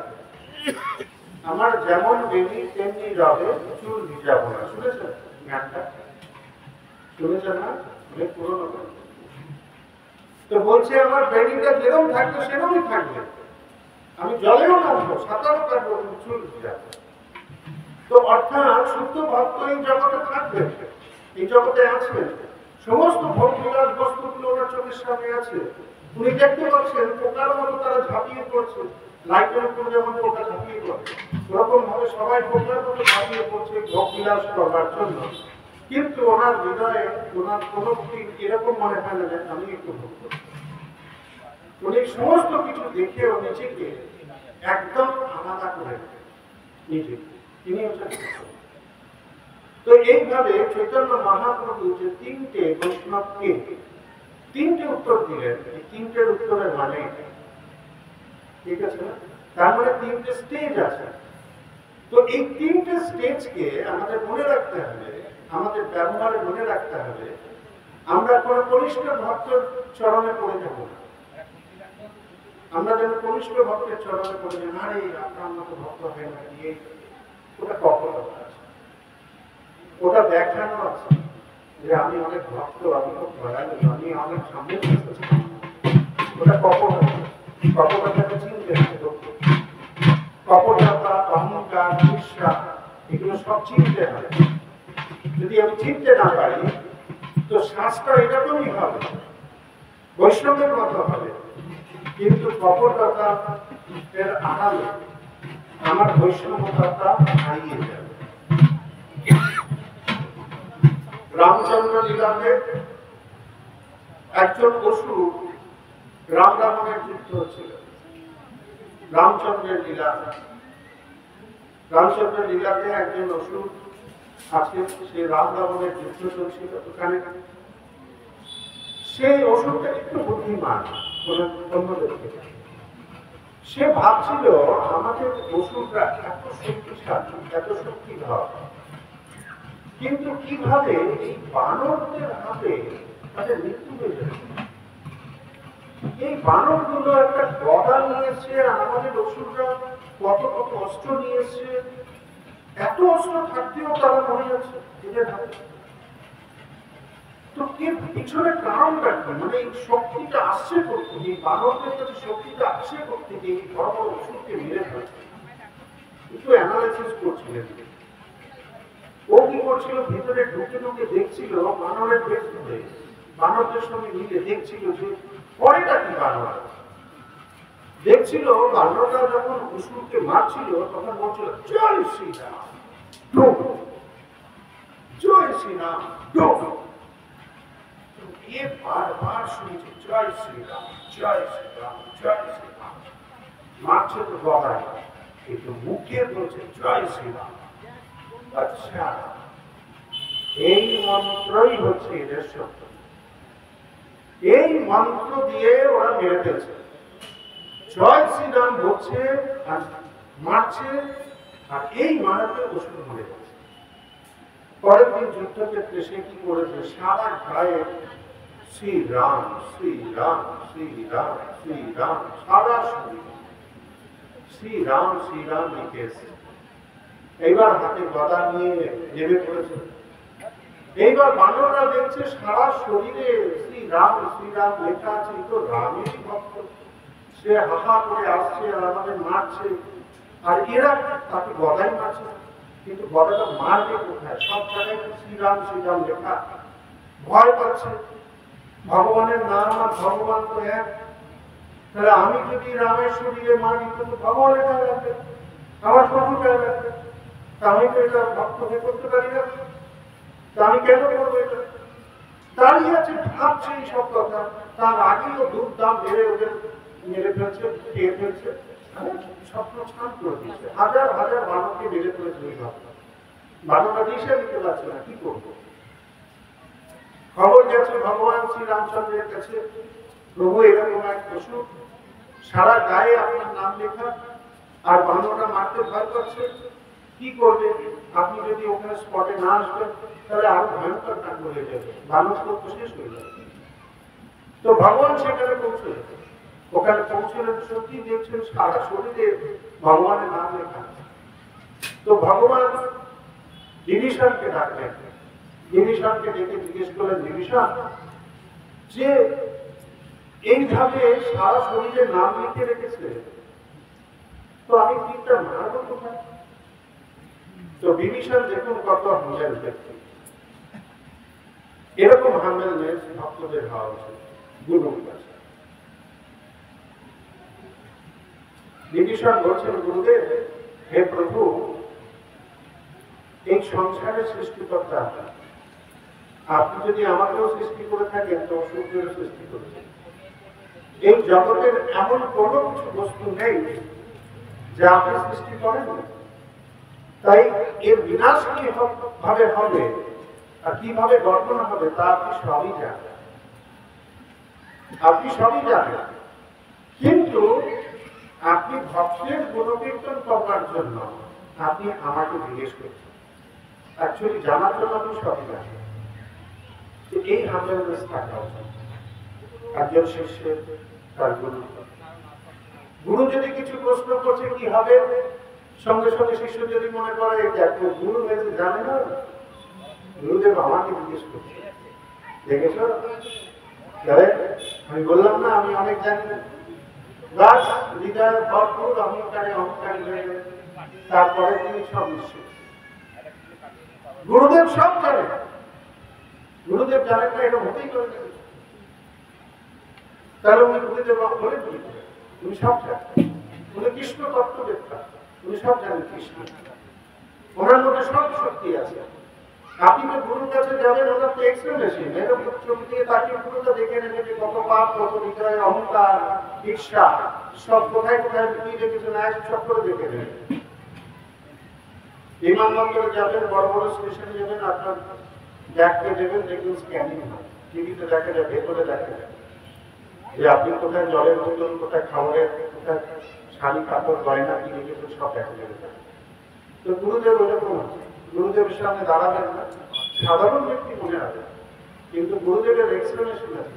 আমার যেমন বেনি তেমনি রবে, চুল ভিজাবো না, শুনেছেন গানটা? শুনেছেন না? অনেক পুরোনো গান। তো বলছে আমার বেনিটা যেরকম থাকবে সেরকমই থাকবে, আমি জলেও নামবো, সাঁতারও কাটবো, চুল ভিজাবো। তো অর্থাৎ শুদ্ধ ভক্ত এই জগতে থাকবে, এই জগতে আছে, সমস্ত ভোগবিলাস বস্তুগুলো ওনার চোখের সামনে আছে, উনি দেখতে পাচ্ছেন পোকার মতো তারা ঝাঁপিয়ে পড়ছে, লাইটের উপর যেমন পোকা ঝাঁপিয়ে পড়ে, ওরকম ভাবে সবাই পোকার মতো ঝাঁপিয়ে পড়ছে ভোগবিলাস করবার জন্য। কিন্তু ওনার হৃদয়ে ওনার কোনো এরকম মনে হয় না যে আমি একটু ভোগ করছি। উনি সমস্ত কিছু দেখেও নিজেকে একদম আলাদা করে নিজেকে, তিনি হচ্ছেন। তো এইভাবে চৈতন্য মহাপ্রভু যে তিনটে বৈষ্ণবকে তিনটে উত্তর দিলেন, এই তিনটের উত্তরের মানে, ঠিক আছে, তার মানে তিনটে স্টেজ আছে। তো এই তিনটে স্টেজকে আমাদের মনে রাখতে হবে, আমাদের ব্যবহারে মনে রাখতে হবে। আমরা কোনো কনিষ্ঠ ভক্তের চরণে পড়ে যাবো না, আমরা যেন কনিষ্ঠ ভক্তের চরণে পড়ে যাই, আরে আপনার মতো ভক্ত হয় না, ওটা কখনো আছে, ওটা দেখানো আছে যে আমি অনেক ভক্ত, আমি খুব দয়ালু, আমি অনেক সামনে এসেছি, ওটা কপটতাকে চিনতে হবে, কপটতা, অহংকার, ঈর্ষা, এগুলো সব চিনতে হবে। যদি আমি চিনতে না পারি তো শ্বাসটা এরকমই হবে, বৈষ্ণবের মতো হবে, কিন্তু কপটতা এর আড়ালে আমার বৈষ্ণবতা হারিয়ে যাবে। রামচন্দ্র লীলাতে একজন অসুর রাম রাবণের যুদ্ধ হচ্ছিল, রামচন্দ্রের লীলা, রামচন্দ্রের লীলাতে একজন অসুর আছে, সে রাম রাবণের যুদ্ধ চলছিল, ওখানে সেই অসুরটা একটু বুদ্ধিমান অন্যদের থেকে, সে ভাবছিল আমাদের অসুররা এত শক্তিশালী, এত শক্তিধর, কিন্তু কিভাবে এই বানরদের হাতে তাদের মৃত্যু হয়ে যাবে। এই বানরগুলো একটা গদা নিয়েছে, আর আমাদের অসুররা কত কত অস্ত্র নিয়েছে, এত অস্ত্র থাকতেও তারা মরে যাচ্ছে এদের হাতে। তো এর পিছনে কারণটা কি? মানে এই শক্তিটা আসছে করতে, এই বানরদের কাছে শক্তিটা আসছে করতে, এই বড় বড় অসুরকে মেরে ফেলছে। একটু অ্যানালাইসিস করছিলেন। ও কি করছিল, ভিতরে ঢুকে ঢুকে দেখছিল বানরের বেশ ধরে, বানরদের সঙ্গে মিলে দেখছিল যে পরেটা কি বানর দেখছিল। বানররা যখন অসুরকে মারছিল তখন বলছিল জয় শ্রীরাম জয় শ্রীরাম। এ বারবার শুনেছে জয় শ্রীরাম জয় শ্রীরাম জয় শ্রীরাম। মারছে তো গলায়, কিন্তু মুখে বলছে জয় শ্রীরাম। আচ্ছা, এই মন্ত্রই হচ্ছে এদের শব্দ। এই মন্ত্র দিয়ে ওরা মেরে ফেলছে। জয় শ্রীরাম বলছে আর মারছে, আর এই মারাতে অসুর মরে গেছে। পরের দিন যুদ্ধক্ষেত্রে সে কি করেছে, সারা গায়ে শ্রীরাম শ্রীরাম শ্রীরাম শ্রীরাম, সারা শরীর শ্রীরাম শ্রীরাম লিখে এসেছে। এইবার হাতে গদা নিয়ে নেমে পড়েছে। এইবার বানররা দেখছে সারা শরীরে শ্রীরাম শ্রীরাম লেখা আছে, তো রামেরই ভক্ত। সে হাহা করে আসছে আর আমাদের মারছে, আর এরা তাকে গদাই মারছে। কিন্তু গদাটা মারবে কোথায়? সব জায়গায় শ্রীরাম শ্রীরাম লেখা। ভয় পাচ্ছে, ভগবানের নাম আর ভগবান তো এক, তাহলে আমি যদি রামের শরীরে মারি তো ভগবানের গায়ে লাগবে, আমার প্রভুর গায়ে লাগবে। আমি তো এটা ভক্ত হয়ে করতে পারি না, আমি কেন করবো এটা? দাঁড়িয়ে আছে, ভাবছে এই সব কথা। তার আগেও দুধ দাম বেড়ে ওদের মেরে ফেলছে, খেয়ে ফেলছে, স্বপ্ন স্নান করে দিচ্ছে। হাজার হাজার বানরকে মেরে ফেলেছে ওই ভাবনা। বানরটা দিশা দিতে পারছে না, কি করবো? খবর গেছে ভগবান শ্রীরামচন্দ্রের কাছে, প্রভু এরকম এক পশু, সারা গায়ে আপনার নাম লেখা, আর বানরটা মারতে ভয় করছে, কি করবে? আপনি যদি ওখানে স্পটে না আসবেন তাহলে আরো ভয়ঙ্কর কাণ্ড হয়ে যাবে, মানুষ তো শেষ হয়ে যাবে। তো ভগবান সেখানে পৌঁছলেন। ওখানে পৌঁছলেন, সত্যি দেখছেন সারা শরীরে ভগবানের নাম লেখা। তো ভগবান বিভীষণকে ডাকলেন। বিভীষণকে ডেকে জিজ্ঞেস করলেন, বিভীষণ, যে এইভাবে সারা শরীরে নাম লিখে রেখেছে, তো আমি তীরটা মারবো কোথায়? তো বিভীষণ দেখুন কত হামেল ব্যক্তি। এরকম হামেলনেস ভক্তদের হওয়া উচিত গুরুর কাছে। বিভীষণ বলছেন, গুরুদেব, হে প্রভু, এই সংসারের সৃষ্টিকর্তা আপনি যদি আমাকেও সৃষ্টি করে থাকেন তো সূর্যের সৃষ্টি করেছেন। এই জগতের এমন কোন কিছু বস্তু নেই যা আপনি সৃষ্টি করেন, তাই এর বিনাশ কিভাবে হবে আর কিভাবে গঠন হবে তা আপনি সবই জানেন। আপনি সবই জানেন, কিন্তু আপনি ভক্তের গুণকীর্তন করবার জন্য আপনি আমাকে জিজ্ঞেস করছেন। অ্যাকচুয়ালি জানার জন্য আপনি সবই জানেন। এই হামলেস থাকা উচিত একজন শিষ্যের তার গুরু। গুরু যদি কিছু প্রশ্ন করছে কি হবে, সঙ্গে সঙ্গে শিষ্য যদি মনে করে দেখো গুরু হয়েছে জানে না, গুরুদেব আমাকে জিজ্ঞেস করছে, দেখেছ আমি বললাম না আমি অনেক জানি, গাছ হৃদয়ে ভরপুর অহংকারে অহংকারী হয়ে গেছে, তারপরে তিনি সব নিশ্চিত। গুরুদেব সব জানে, গুরুদেব জানেন না এটা হতেই পারে না। তাহলে উনি গুরুদেব বলে উনি সব জানেন, উনি কৃষ্ণ তত্ত্ববেত্তা, উনি সব জানেন কৃষ্ণ, ওনার মধ্যে সব শক্তি আছে। আপনি তো গুরুর কাছে যাবেন, ওনার তো এক্সরে মেশিন, এরকম চোখ দিয়ে তাকিয়ে পুরোটা দেখে নেবে যে কত পাপ, কত হৃদয় অহংকার ঈর্ষা সব কোথায় কোথায় কি রেখেছেন সব করে দেখে নেবে। বিমানবন্দরে যাবেন, বড় বড় স্টেশনে যাবেন, আপনার ব্যাগকে দেবেন, দেখবেন স্ক্যানিং হয়, টিভিতে দেখা যায়, ভেতরে দেখা যায় যে আপনি কোথায় জলের বোতল, কোথায় খাবারের, কোথায় শাড়ি কাপড় গয়না কি রেখেছেন সব দেখা যাবে। তো গুরুদেব ওরকম আছে, গুরুদেবের সামনে দাঁড়াবেন না, সাধারণ ব্যক্তি মনে হবে, কিন্তু গুরুদেবের এক্সপ্লেনেশন আছে,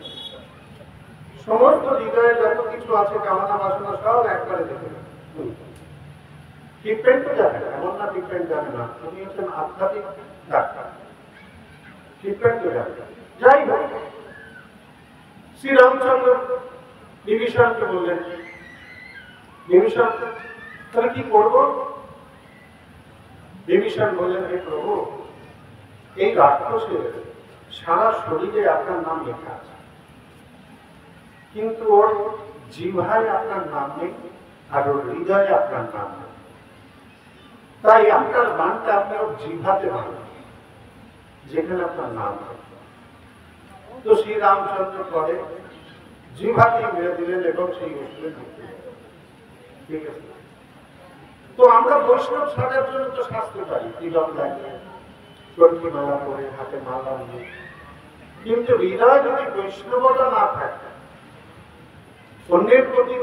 সমস্ত হৃদয়ে যত কিছু আছে কামনা বাসনা সব একবারে দেখে নেবেন। ট্রিটমেন্ট তো যাবে না, এমন না ট্রিটমেন্ট যাবে না, উনি হচ্ছেন আধ্যাত্মিক ডাক্তার, ট্রিটমেন্ট তো যাবে। যাই হোক, শ্রীরামচন্দ্র বিভীষণকে বললেন, বিভীষণ তাহলে কি করবো? বিভীষণ বললেন, হে প্রভু, এই রাক্ষসের সারা শরীরে আপনার নাম লেখা আছে, কিন্তু ওর জিহ্বায় আপনার নাম নেই, আর ওর হৃদয়ে আপনার নাম নেই। তাই আপনার বাণটা আপনি ওর জিহ্বাতে বানান, যেখানে আপনার নাম নেই। তো শ্রী রামচন্দ্র করে জিহ্বাতে মেরে দিলেন এবং সেই অসুরের মৃত্যু হল। ঠিক আছে, তো আমরা বৈষ্ণব সাজার জন্য তো শাস্তি পারি, তিলক লাগিয়ে, চরকি মালা পরে, হাতে মালা নিয়ে, কিন্তু হৃদয় যদি বৈষ্ণবতা না থাকে, অন্যের প্রতি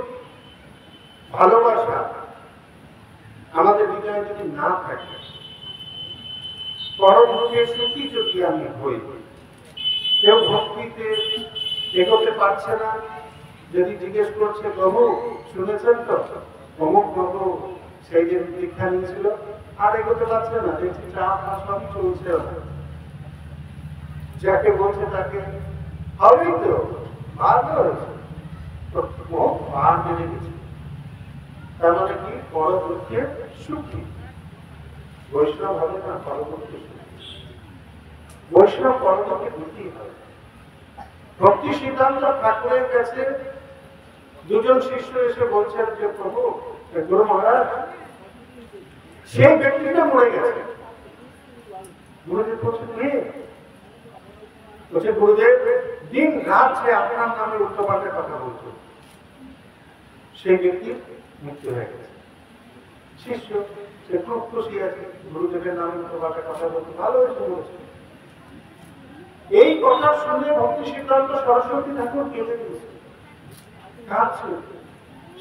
ভালোবাসা আমাদের হৃদয়ে যদি না থাকে, পরমুখে সুখী যদি আমি হই, কেউ ভক্তিতে এগোতে পারছে না, যদি জিজ্ঞেস করছে, প্রভু শুনেছেন তো অমুক প্রভু সেই যে দীক্ষা নিয়েছিল, আর এগোতে পারছে না, দেখছি চা খাওয়া সবই চলছে, যাকে বলছে তাকে হবেই তো ভালো হয়েছে, বার মেনে গেছে। তার মানে কি? পরবর্তী সুখী। বৈষ্ণব হবে না পরবর্তী সুখী, বৈষ্ণব পরবর্তী দুটি হবে। ভক্তি সিদ্ধান্ত ঠাকুরের কাছে দুজন শিষ্য এসে বলছেন যে, প্রভু, গুরু মহারাজ, সেই ব্যক্তিটা মরে গেছে। গুরুদেব বলছেন, কে? বলছে, গুরুদেব দিন রাত সে আপনার নামে উল্টোপাল্টা কথা বলছে, সেই ব্যক্তির মৃত্যু হয়ে গেছে। শিষ্য সে খুব খুশি আছে, গুরুদেবের নামে উল্টোপাল্টা কথা বলতে, ভালো হয়েছে বলেছে। এই কথা শুনে ভক্তি সিদ্ধান্ত সরস্বতী ঠাকুর কেঁদে দিয়েছে, কাঁদছে।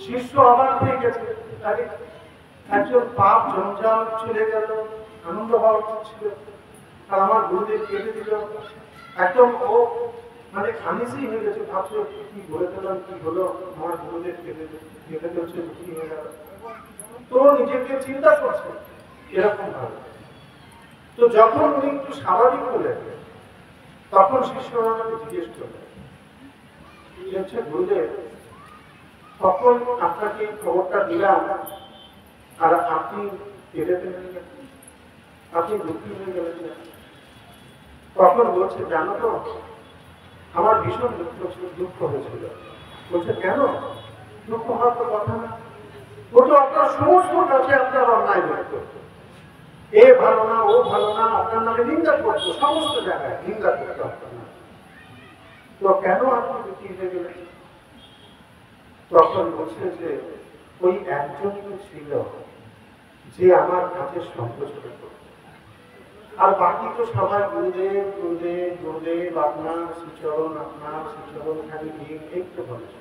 শিষ্য অবাক হয়ে গেছে, আরে একজন পাপ জঞ্জাল চলে গেল, আনন্দ হওয়া উচিত ছিল, আর আমার গুরুদেব কেঁদে দিল। একদম ও মানে আনিসি হয়ে গেছে, ভাবছো কি বলে দিলাম, কি হলো, আমার গুরুদেব কেঁদে দিচ্ছে, কি হয়ে গেল। তো নিজেকে চিন্তা করছে এরকম ভাবে। তো যখন উনি একটু স্বাভাবিক হলেন, তখন শিষ্যরা আমাকে জিজ্ঞেস করলেন, গুরুদেব, তখন আপনাকে খবরটা দিলাম আর আপনি কেঁদে ফেলেন, আপনি দুঃখী হয়ে গেলেন না? তখন বলছে, জানো তো, আমার ভীষণ দুঃখ হয়েছিল। বলছে, কেন? দুঃখ হওয়ার তো কথা না, ও তো আপনার সমস্ত কাছে আপনার অন্যায় করতো, এ ভালো না, ও ভালো না, আপনার নামে নিন্দা করতো, সমস্ত জায়গায় নিন্দা করতো আপনার নামে, তো কেন আপনি দুঃখী হয়ে গেলেন? তখন বলছে যে, ওই একজনই ছিল যে আমার কাছে সংকোচ করত, আর বাকি তো সবাই গুরুদেব গুরুদেব গুরুদেব, আপনার শ্রীচরণ, আপনার শ্রীচরণ খালি দিয়ে এই তো বলেছে।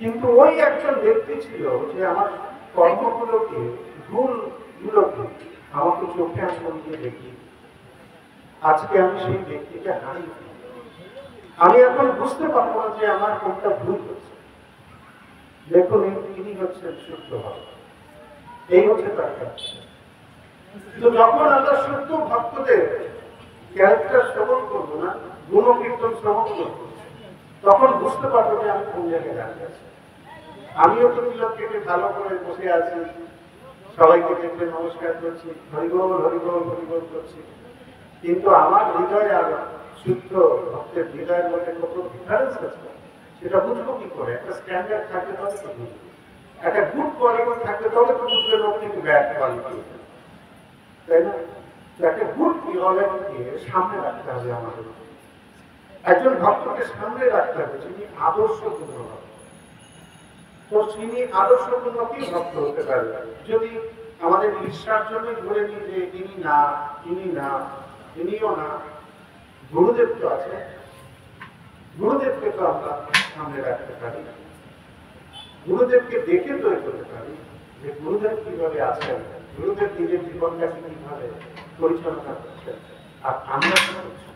কিন্তু ওই একজন ব্যক্তি ছিল যে আমার কর্মগুলোকে, ভুলগুলোকে আমাকে চোখে আঙ্গুল দিয়ে দেখিয়ে, আজকে আমি সেই ব্যক্তিকে হারিয়ে, আমি এখন বুঝতে পারবো না যে আমার কোনটা ভুল হচ্ছে। দেখুন, তিনি হচ্ছেন শুদ্ধ ভক্ত, এই হচ্ছে তার কাজ। তো যখন আমরা শুদ্ধ ভক্তদের ক্যারেক্টার শ্রবণ করবো না, গুণকীর্তন শ্রবণ করবো, তখন বুঝতে পারবো যে আমি কোন জায়গায় দাঁড়িয়ে আছি। আমিও তো তিলক কেটে ভালো করে বসে আছি, সবাইকে দেখলে নমস্কার করছি, হরিবোল হরিবোল হরিবোল করছি, কিন্তু আমার হৃদয় আর শুদ্ধ ভক্তের হৃদয়ের মধ্যে কত ডিফারেন্স আছে, সেটা বুঝবো কি করে? একটা স্ট্যান্ডার্ড থাকলে তবে তো বুঝবো, একটা গুড কোয়ালিটি থাকলে তবে তো বুঝবে লোক কিন্তু ব্যাড কোয়ালিটি, তাই না? একটা গুড কোয়ালিটিকে সামনে রাখতে হবে আমাদের। একজন ভক্তকে সামনে রাখতে হবে যিনি আদর্শপূর্ণ ভক্ত। তো তিনি আদর্শপূর্ণ কি ভক্ত হতে পারবে? যদি আমাদের ঈর্ষার জন্য ধরে নিই যে ইনি না, ইনি না, ইনিও না, গুরুদেব তো আছে, গুরুদেবকে তো আমরা সামনে রাখতে পারি, গুরুদেবকে দেখে তৈরি করতে পারি যে গুরুদেব কিভাবে আছেন, গুরুদেব নিজের জীবনটাকে কিভাবে পরিচালনা করছেন, আর আমরা কি করছি।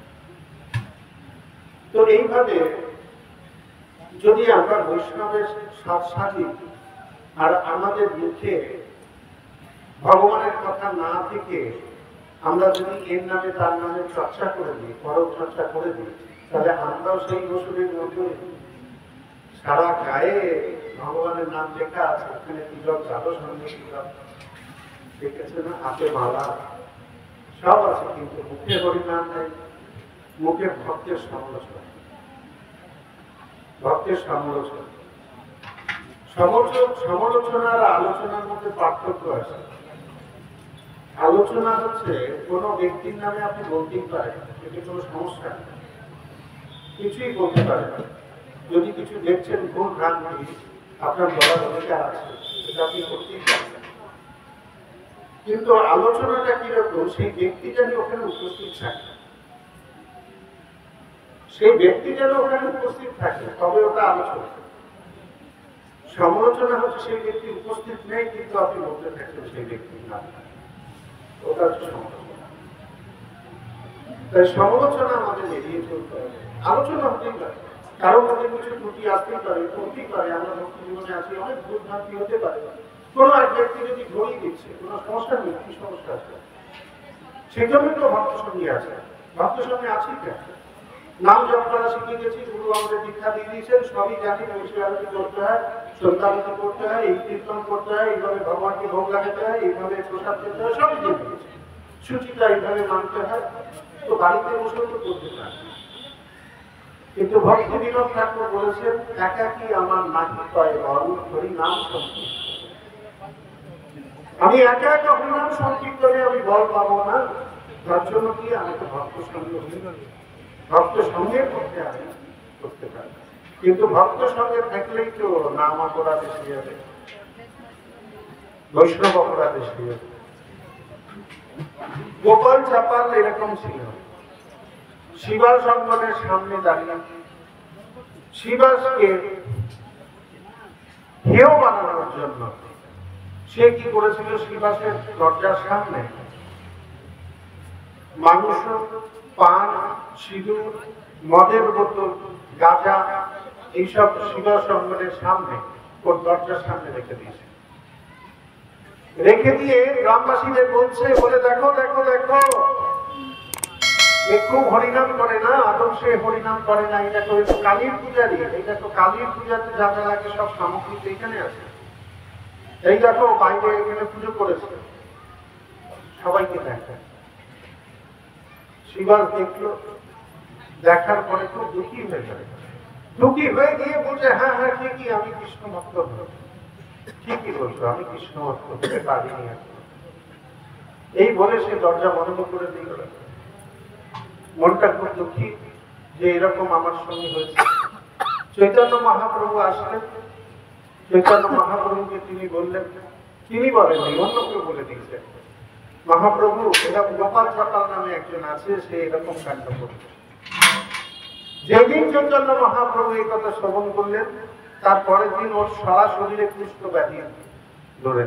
তো এইভাবে যদি আমরা বৈষ্ণবের সাথ সাথী, আর আমাদের মুখে ভগবানের কথা না থেকে আমরা যদি এর নামে তার নামে চর্চা করে দিই, পরব চর্চা করে দিই, তাহলে আমরাও সেই বছরের মধ্যে সারা গায়ে ভগবানের নাম লেখা আছে, ওখানে তিলক, দ্বাদশ সঙ্গে তিলক, দেখেছে না, হাতে মালা সব আছে, কিন্তু মুখে হরিনাম নেই, মুখে ভক্তের সমালোচনা। ভক্তের সমালোচনা, সমালোচনা আর আলোচনার মধ্যে পার্থক্য আছে। আলোচনা হচ্ছে কোন ব্যক্তির নামে আপনি বলতেই পারেন, এতে কোনো সমস্যা নেই, কিছুই বলতে পারেন। যদি কিছু দেখছেন ভুল ভ্রান্তি, আপনার বলার অধিকার আছে, এটা আপনি করতেই পারেন। কিন্তু আলোচনাটা কিরকম, সেই ব্যক্তি যেন ওখানে উপস্থিত থাকে, সেই ব্যক্তি যেন ওখানে উপস্থিত থাকে, তবে ওটা আলোচনা। সমালোচনা হচ্ছে সেই ব্যক্তি উপস্থিত নেই, কিন্তু আপনি বলতে থাকছেন সেই ব্যক্তির নাম, ওটা হচ্ছে সমালোচনা। তাই সমালোচনা আমাদের এড়িয়ে চলতে হবে। আলোচনা হতেই পারে, কারো মধ্যে কিছু ত্রুটি আসতেই পারে, হতেই পারে, আমরা ভক্তি জীবনে আছি, অনেক ভুল ভ্রান্তি হতে পারে। কোন এক ব্যক্তি যদি ঘড়ি দিচ্ছে, কোন সমস্যা নেই, কি সমস্যা আছে? সেই জন্য তো ভক্ত সঙ্গী আছে। ভক্ত সঙ্গে আছি কেন? নাম জপ করা শিখে গেছি, গুরু আমাদের দীক্ষা দিয়ে দিয়েছেন, সবই জানি, বৈশী আরতি করতে হয়, সন্ধ্যারতি করতে হয়, এই কীর্তন করতে হয়, এইভাবে ভগবানকে ভোগ লাগাতে হয়, এইভাবে প্রসাদ খেতে হয়, সবই দিয়ে দিয়েছে। সূচিটা এইভাবে মানতে হয়, তো বাড়িতে বসেও তো করতে পারে। কিন্তু ভক্তি বিনোদ ঠাকুর বলেছেন, একাকী আমার নাহি কয় বল, হরি নাম সংকীর্তন। আমি একা একা হরিনাম সংকীর্তনে আমি বল পাবো না, তার জন্য কি আমাকে ভক্ত সঙ্গ, ভক্ত সঙ্গের মধ্যে আমি করতে পারি। কিন্তু ভক্ত সঙ্গে থাকলেই তো নাম অপরাধ এসে যাবে, বৈষ্ণব অপরাধ এসে যাবে। গোপাল চাপাল এরকম ছিল, শিবাস অঙ্গনের সামনে দাঁড়িয়ে শিবাসকে হেয় বানানোর জন্য সে কি করেছিল, শিবাসের দরজার সামনে মাংস, পান, সিঁদুর, মদের বোতল, গাঁজা এইসব শিবাস অঙ্গনের সামনে ওর দরজার সামনে রেখে দিয়েছে। রেখে দিয়ে গ্রামবাসীদের বলছে, বলে দেখো দেখো দেখো, খুব হরিনাম করে না, আদর্শে হরিনাম করে না, এটা তো কালীর পূজারি, এটা তো কালীর পূজাতে যা যা লাগে সব সামগ্রী এখানে আছে, এই দেখো বাইরে এখানে পুজো করেছে, সবাইকে দেখা। শিবাস দেখলো, দেখার পরে খুব দুঃখী হয়ে গেল, দুঃখী হয়ে গিয়ে বলছে, হ্যাঁ হ্যাঁ ঠিকই, আমি কৃষ্ণ ভক্ত, ঠিকই বলছো, আমি কৃষ্ণ ভক্ত হতে পারিনি এখন। এই বলে সে দরজা বন্ধ করে দিয়ে গেল। মনটা খুব দুঃখী যে এরকম আমার সঙ্গে হয়েছে। চৈতন্য মহাপ্রভু আসলেন, চৈতন্য মহাপ্রভুকে তিনি বললেন, তিনি বলেননি, অন্য কেউ বলে দিয়েছেন, মহাপ্রভু এরকম গোপাল চাপাল নামে একজন আছে, সে এরকম কাণ্ড করছে। যেদিন চৈতন্য মহাপ্রভু এই কথা শ্রবণ করলেন, তার পরের দিন ওর সারা শরীরে কুষ্ঠ ব্যাধি ধরে,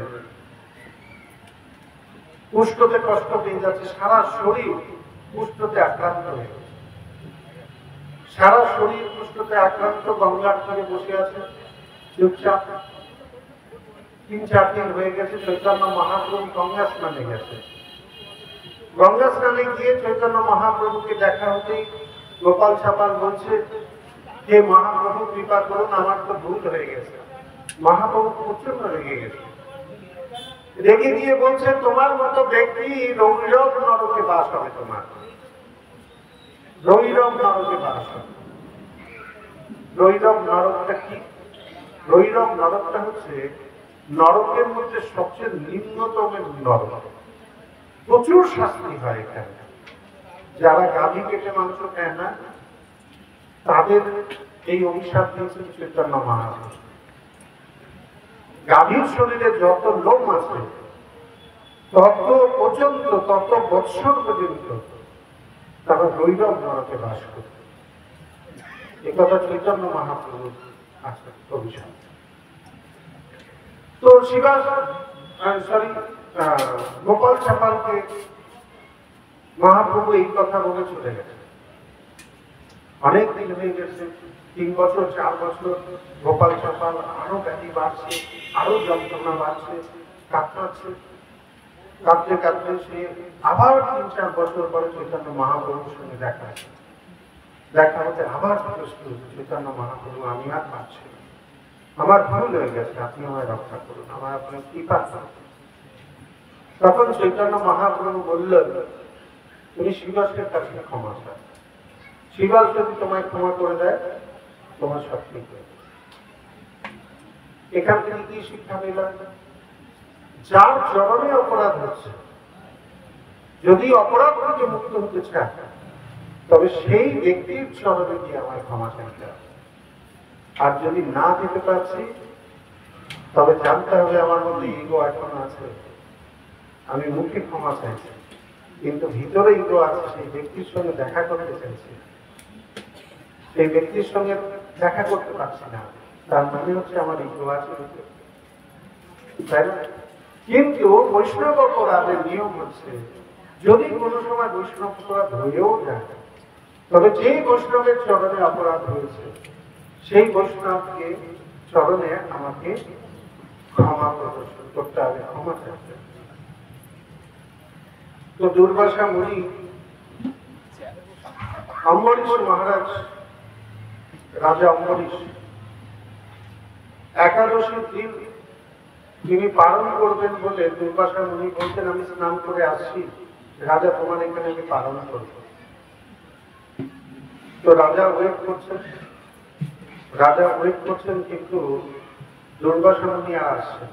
কুষ্ঠতে কষ্ট পেয়ে যাচ্ছে, সারা শরীর কুষ্ঠতে আক্রান্ত হয়ে গেছে, সারা শরীর কুষ্ঠতে আক্রান্ত, গঙ্গার তীরে বসে আছে চুপচাপ। 3-4 দিন হয়ে গেছে, চৈতন্য মহাপ্রভু গঙ্গা স্নানে গেছে। গঙ্গা স্নানে গিয়ে চৈতন্য মহাপ্রভুকে দেখা হতেই গোপাল ছাপাল বলছে, হে মহাপ্রভু কৃপা করুন, আমার তো ভুল হয়ে গেছে। মহাপ্রভু প্রচন্ড রেগে গেছে, রেগে দিয়ে বলছে, তোমার মতো ব্যক্তি রৌরব নরকে বাস হবে, তোমার রৌরব নরকে বাস হবে। রৌরব নরকটা কি? রৌরব নরকটা হচ্ছে নরকের মধ্যে সবচেয়ে নিম্নতম নরক, প্রচুর শাস্তি হয় এখানে। যারা গাভী কেটে মাংস খায় না, তাদের এই অভিশাপ দিয়েছেন চৈতন্য মহাপ্রভু। গাভীর শরীরে যত লোম আছে, তত পর্যন্ত, তত বৎসর পর্যন্ত তারা রৈরব নরকে বাস করে। একথা চৈতন্য মহাপ্রভু আছে অভিশাপ। তো শিবাস গোপাল চাপালকে মহাপ্রভু এই কথা বলে চলে গেছে। অনেক দিন হয়ে গেছে, 3 বছর 4 বছর, গোপাল চাপাল আরো ব্যাধি বাড়ছে, আরো যন্ত্রণা বাড়ছে, কাঁদছে, কাঁদতে কাঁদতে সে আবার 3-4 বছর পরে চৈতন্য মহাপ্রভুর সঙ্গে দেখা হতে আবার চৈতন্য মহাপ্রভু, আমি আর পাচ্ছি না, আমার ভুল হয়ে গেছে, আপনি আমায় রক্ষা করুন, আমার আপনার কৃপা করুন। তখন চৈতন্য মহাপ্রভু বললেন, তুমি শিবাসের কাছে ক্ষমা চাও, শিবাস যদি তোমায় ক্ষমা করে দেয় তোমার সব ঠিক হয়ে যাবে। এখান থেকে কি শিক্ষা পেলাম? যার চরণে অপরাধ হচ্ছে, যদি অপরাধ থেকে মুক্ত হতে চায় তবে সেই ব্যক্তির চরণে গিয়ে আমার ক্ষমা চাইতে হবে। আর যদি না যেতে পারছি তবে জানতে হবে আমার মধ্যে ইগো এখন আছে, আমি মুখে ক্ষমা চাইছি কিন্তু ভিতরে ইগো আছে, সেই ব্যক্তির সঙ্গে দেখা করতে চাইছি, সেই ব্যক্তির সঙ্গে দেখা করতে পারছি না, তার মানে হচ্ছে আমার ইগো আছে। তাই না? কিন্তু বৈষ্ণব অপরাধের নিয়ম হচ্ছে, যদি কোনো সময় বৈষ্ণব অপরাধ হয়েও যায় তবে যে বৈষ্ণবের চরণে অপরাধ হয়েছে সেই বৈষ্ণবকে চরণে আমাকে ক্ষমা প্রদর্শন করতে হবে, ক্ষমা চাইতে। তো দুর্বাসা মুনি অম্বরীশ মহারাজ, রাজা অম্বরীশ একাদশীর দিন তিনি পালন করবেন বলে দুর্বাসা মুনি বলতেন, আমি স্নান করে আসছি, রাজা তোমার এখানে আমি পালন করব। তো রাজা ওয়েট করছেন কিন্তু দুর্বাসা মুনি আর আসছেন,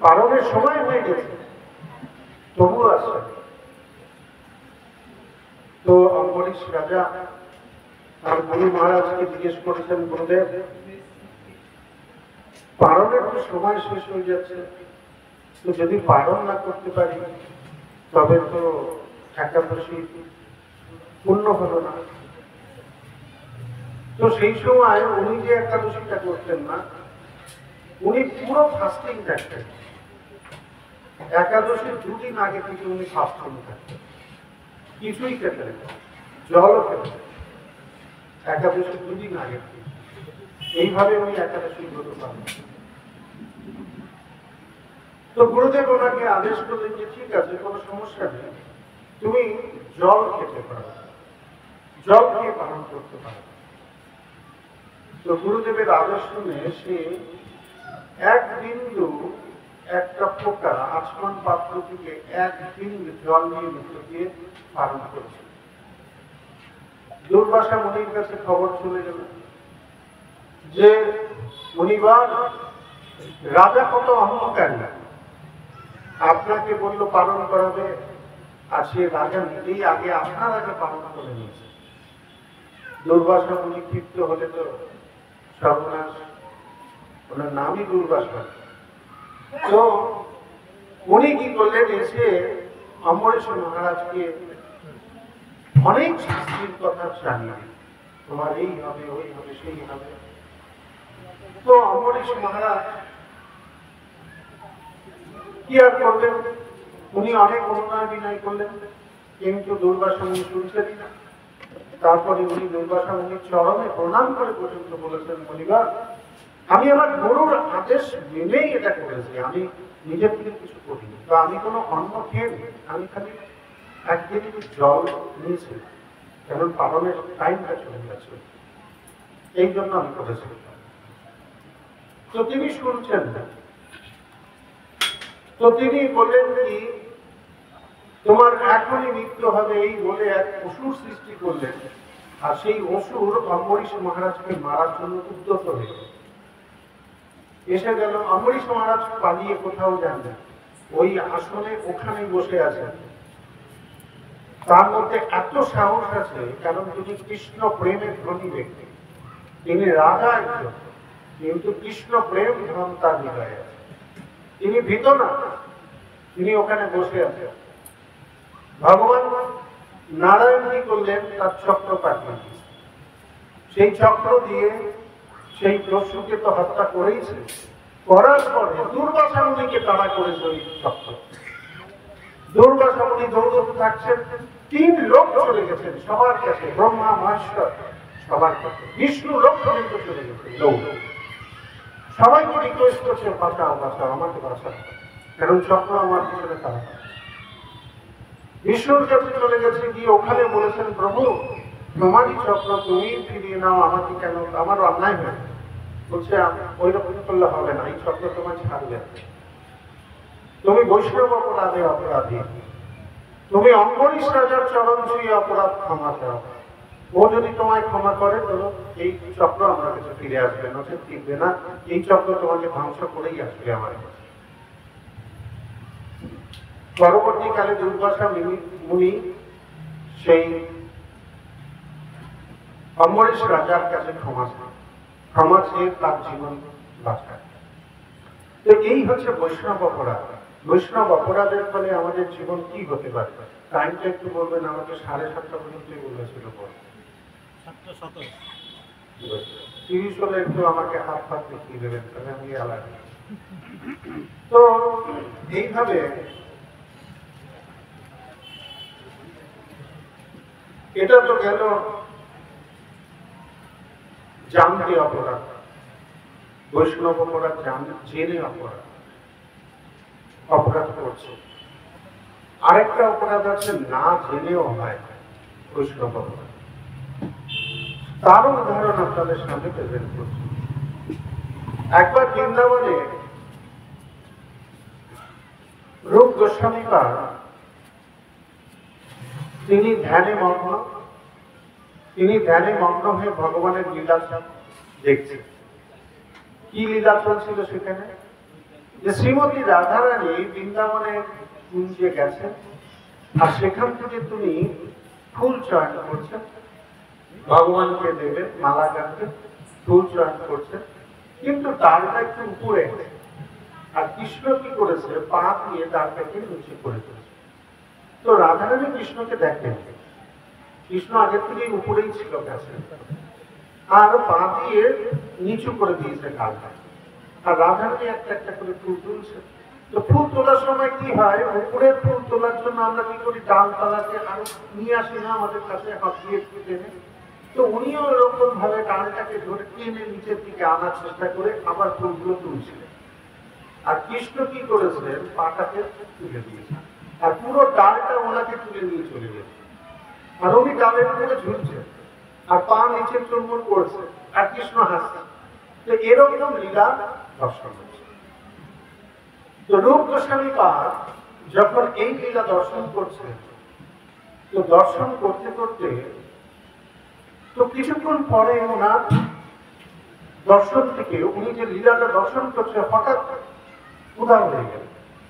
পালনের সময় হয়ে গেছে তবুও আসছেন। তো অম্বরীশ রাজা আর গুরু মহারাজকে জিজ্ঞেস করেছেন, গুরুদেব পালনের তো সময় শেষ হয়ে যাচ্ছে, তো যদি পালন না করতে পারি তবে তো একাদশী পূর্ণ হলো না। তো সেই সময় উনি যে একাদশীটা করতেন না, উনি পুরো ফাস্টিং থাকতেন, একাদশীর দুদিন আগে থেকে উনি ফাস্টিং থাকতেন, কিছুই খেতেন না, জলও খেতেন একাদশীর দুদিন আগে থেকে। এইভাবে উনি একাদশী ব্রত পালন। তো গুরুদেব ওনাকে আদেশ করলেন যে ঠিক আছে, কোনো সমস্যা নেই, তুমি জল খেতে পারো, জল খেয়ে পালন করতে পারো। তো গুরুদেবের আদেশ শুনে সে এক বিন্দু, একটা ফোঁটা আচমন পাত্র থেকে এক বিন্দু জল নিয়ে ভিতর দিয়ে পালন করেছে। দুর্বাসা মুনির কাছে খবর চলে গেল যে মুনিবার, রাজা কত অহংকারী, আপনাকে বলল পালন করাবে আর সে রাজা নিজেই আগে আপনার আগে পালন করে নিয়েছে। দুর্বাসা মুনি ক্ষিপ্ত হলে তো সর্বনাশ, ওনার নামই দুর্বাসা। তো উনি কি করলেন, এসে অম্বরীশ মহারাজকে অনেক শাস্তির কথা জানিয়ে, তোমার এই হবে, ওই হবে, সেই হবে। তো অম্বরীশ মহারাজ কি আর করলেন, উনি অনেক অনুনয় বিনয় করলেন কিন্তু দুর্বাসা মুনি শুনছেনই না। তারপরে উনি দুর্বাসা মুনির চরণে প্রণাম করে পর্যন্ত বলেছেন, মুনিবার আমি আমার গুরুর আদেশ মেনেই এটা করেছি, আমি নিজের থেকে কিছু করিনি, বা আমি কোনো অন্ন খেয়ে, আমি খালি একদিন জল নিয়েছি, কারণ পালনের টাইমটা চলে গেছে, এই জন্য আমি করেছি। তো তিনি শুনছেন না। তো তিনি বললেন কি, তোমার এখনই মৃত্যু হবে, এই বলে এক অসুর সৃষ্টি করলেন। আর সেই অসুর অম্বরীশ মহারাজকে মারার জন্য উদ্যত হয়ে এসে গেল। অম্বরীশ মহারাজ পালিয়ে কোথাও যান না, ওই আসনে ওখানেই বসে আছেন। তার মধ্যে এত সাহস আছে কারণ তিনি কৃষ্ণ প্রেমের ধনী ব্যক্তি, তিনি রাজা একজন, কিন্তু কৃষ্ণ প্রেম ধন তার হৃদয়ে আছে, তিনি ভীত না, তিনি ওখানে বসে আছেন। ভগবান নারায়ণ কি করলেন, তার চক্র পাঠিয়ে, সেই চক্র দিয়ে সেই দস্যুকে তো হত্যা করেইছে, করার পরে দুর্বাসা মুনিকে তাড়া করেছে ওই চক্র। দুর্বাসা মুনি দৌড়তে থাকছেন, 3 লোক চলে গেছেন সবার কাছে, ব্রহ্মা মহেশ্বর সবার কাছে, বিষ্ণু লোক পর্যন্ত চলে গেছেন দৌড়। সবাইকে রিকোয়েস্ট করছে, বাঁচাও বাঁচাও, আমাকে বাঁচাও, কারণ চক্র আমার পিছনে তারা। বিষ্ণুর কাছে চলে গেছে, গিয়ে ওখানে বলেছেন, প্রভু তোমারই চক্র, তুমি ফিরিয়ে নাও, আমাকে কেন, আমার অন্যায় হয়। বলছে ওই রকম করলে হবে না, এই চক্র তোমার ছাড়বে। তুমি বৈষ্ণব অপরাধে অপরাধী, তুমি অম্বরীশ রাজার চরণ ছুঁয়ে অপরাধ ক্ষমা চাও। ও যদি তোমায় ক্ষমা করে তো এই চক্র আমার কাছে ফিরে আসবে, নচেত টিকবে না। এই চক্র তোমাকে ধ্বংস করেই আসবে আমার কাছে। পরবর্তীকালে দুর্বাসা মুনি সেই অম্বরীশ রাজার কাছে ক্ষমা চেয়ে তার জীবন বাঁচায়। তো এই হচ্ছে বৈষ্ণব অপরাধ। বৈষ্ণব অপরাধের ফলে আমাদের জীবন কি হতে পারে? টাইমটা একটু বলবেন আমাকে। 7:30 পর্যন্তই বলেছিল, 30 হলে একটু আমাকে হাত ফাত দেখিয়ে দেবেন, তাহলে আমি আলাদা। তো এইভাবে এটা তো গেল জানতে অপরাধ, বৈষ্ণব অপরাধ জেনে অপরাধ করছে। আরেকটা অপরাধ আছে না জেনেও হয়, বৈষ্ণব অপরাধ। তারও উদাহরণ আপনাদের সামনে প্রেজেন্ট করছি। একবার বৃন্দাবনে রূপ গোস্বামী পাদ তিনি ধ্যানে মগ্ন হয়ে ভগবানের লীলা দেখছেন। কি লীলা চলছিল সেখানে? যে শ্রীমতী রাধারানী বৃন্দাবনের কুঞ্জে গেছেন, আর সেখান থেকে তুমি ফুল চয়ন করছেন, ভগবানকে দেবেন, মালা গাঁথতে ফুল চয়ন করছেন, কিন্তু ডালটা একটু উপরে। আর কৃষ্ণ কি করেছে? পা দিয়ে ডালটাকে নিচে করে দিয়েছে। তো রাধারানী কৃষ্ণকে দেখেন, কৃষ্ণ আগের থেকেই উপরেই ছিল গাছে, আর পা দিয়ে নিচু করে দিয়েছে ডালটা। আর রাধারানী একটা একটা করে ফুল তুলছে। তো ফুল তোলার সময় কি হয়? উপরের ফুল তোলার জন্য আমরা কি করি? ডালপালাকে আরো নিয়ে আসি না আমাদের কাছে, হাত দিয়ে টেনে। তো উনিও এরকম ভাবে ডালটাকে ধরে টেনে নিচের দিকে আনার চেষ্টা করে আবার ফুলগুলো তুলছিলেন। আর কৃষ্ণ কি করেছিলেন? পাটাকে তুলে দিয়েছেন, আর পুরো ডালটা ওনাকে তুলে নিয়ে চলে গেছে। আর উনি ডালের উপরে ঝুলছে, আর পা নিচে চুরমুর করছে, আর কৃষ্ণ হাসছে। তো এরকম লীলা দর্শন হচ্ছে। তো রূপ গোস্বামী পাদ যখন এই লীলা দর্শন করছে, তো দর্শন করতে করতে তো কিছুক্ষণ পরে ওনার দর্শন থেকে, উনি যে লীলাটা দর্শন করছে, হঠাৎ উদার হয়ে গেল।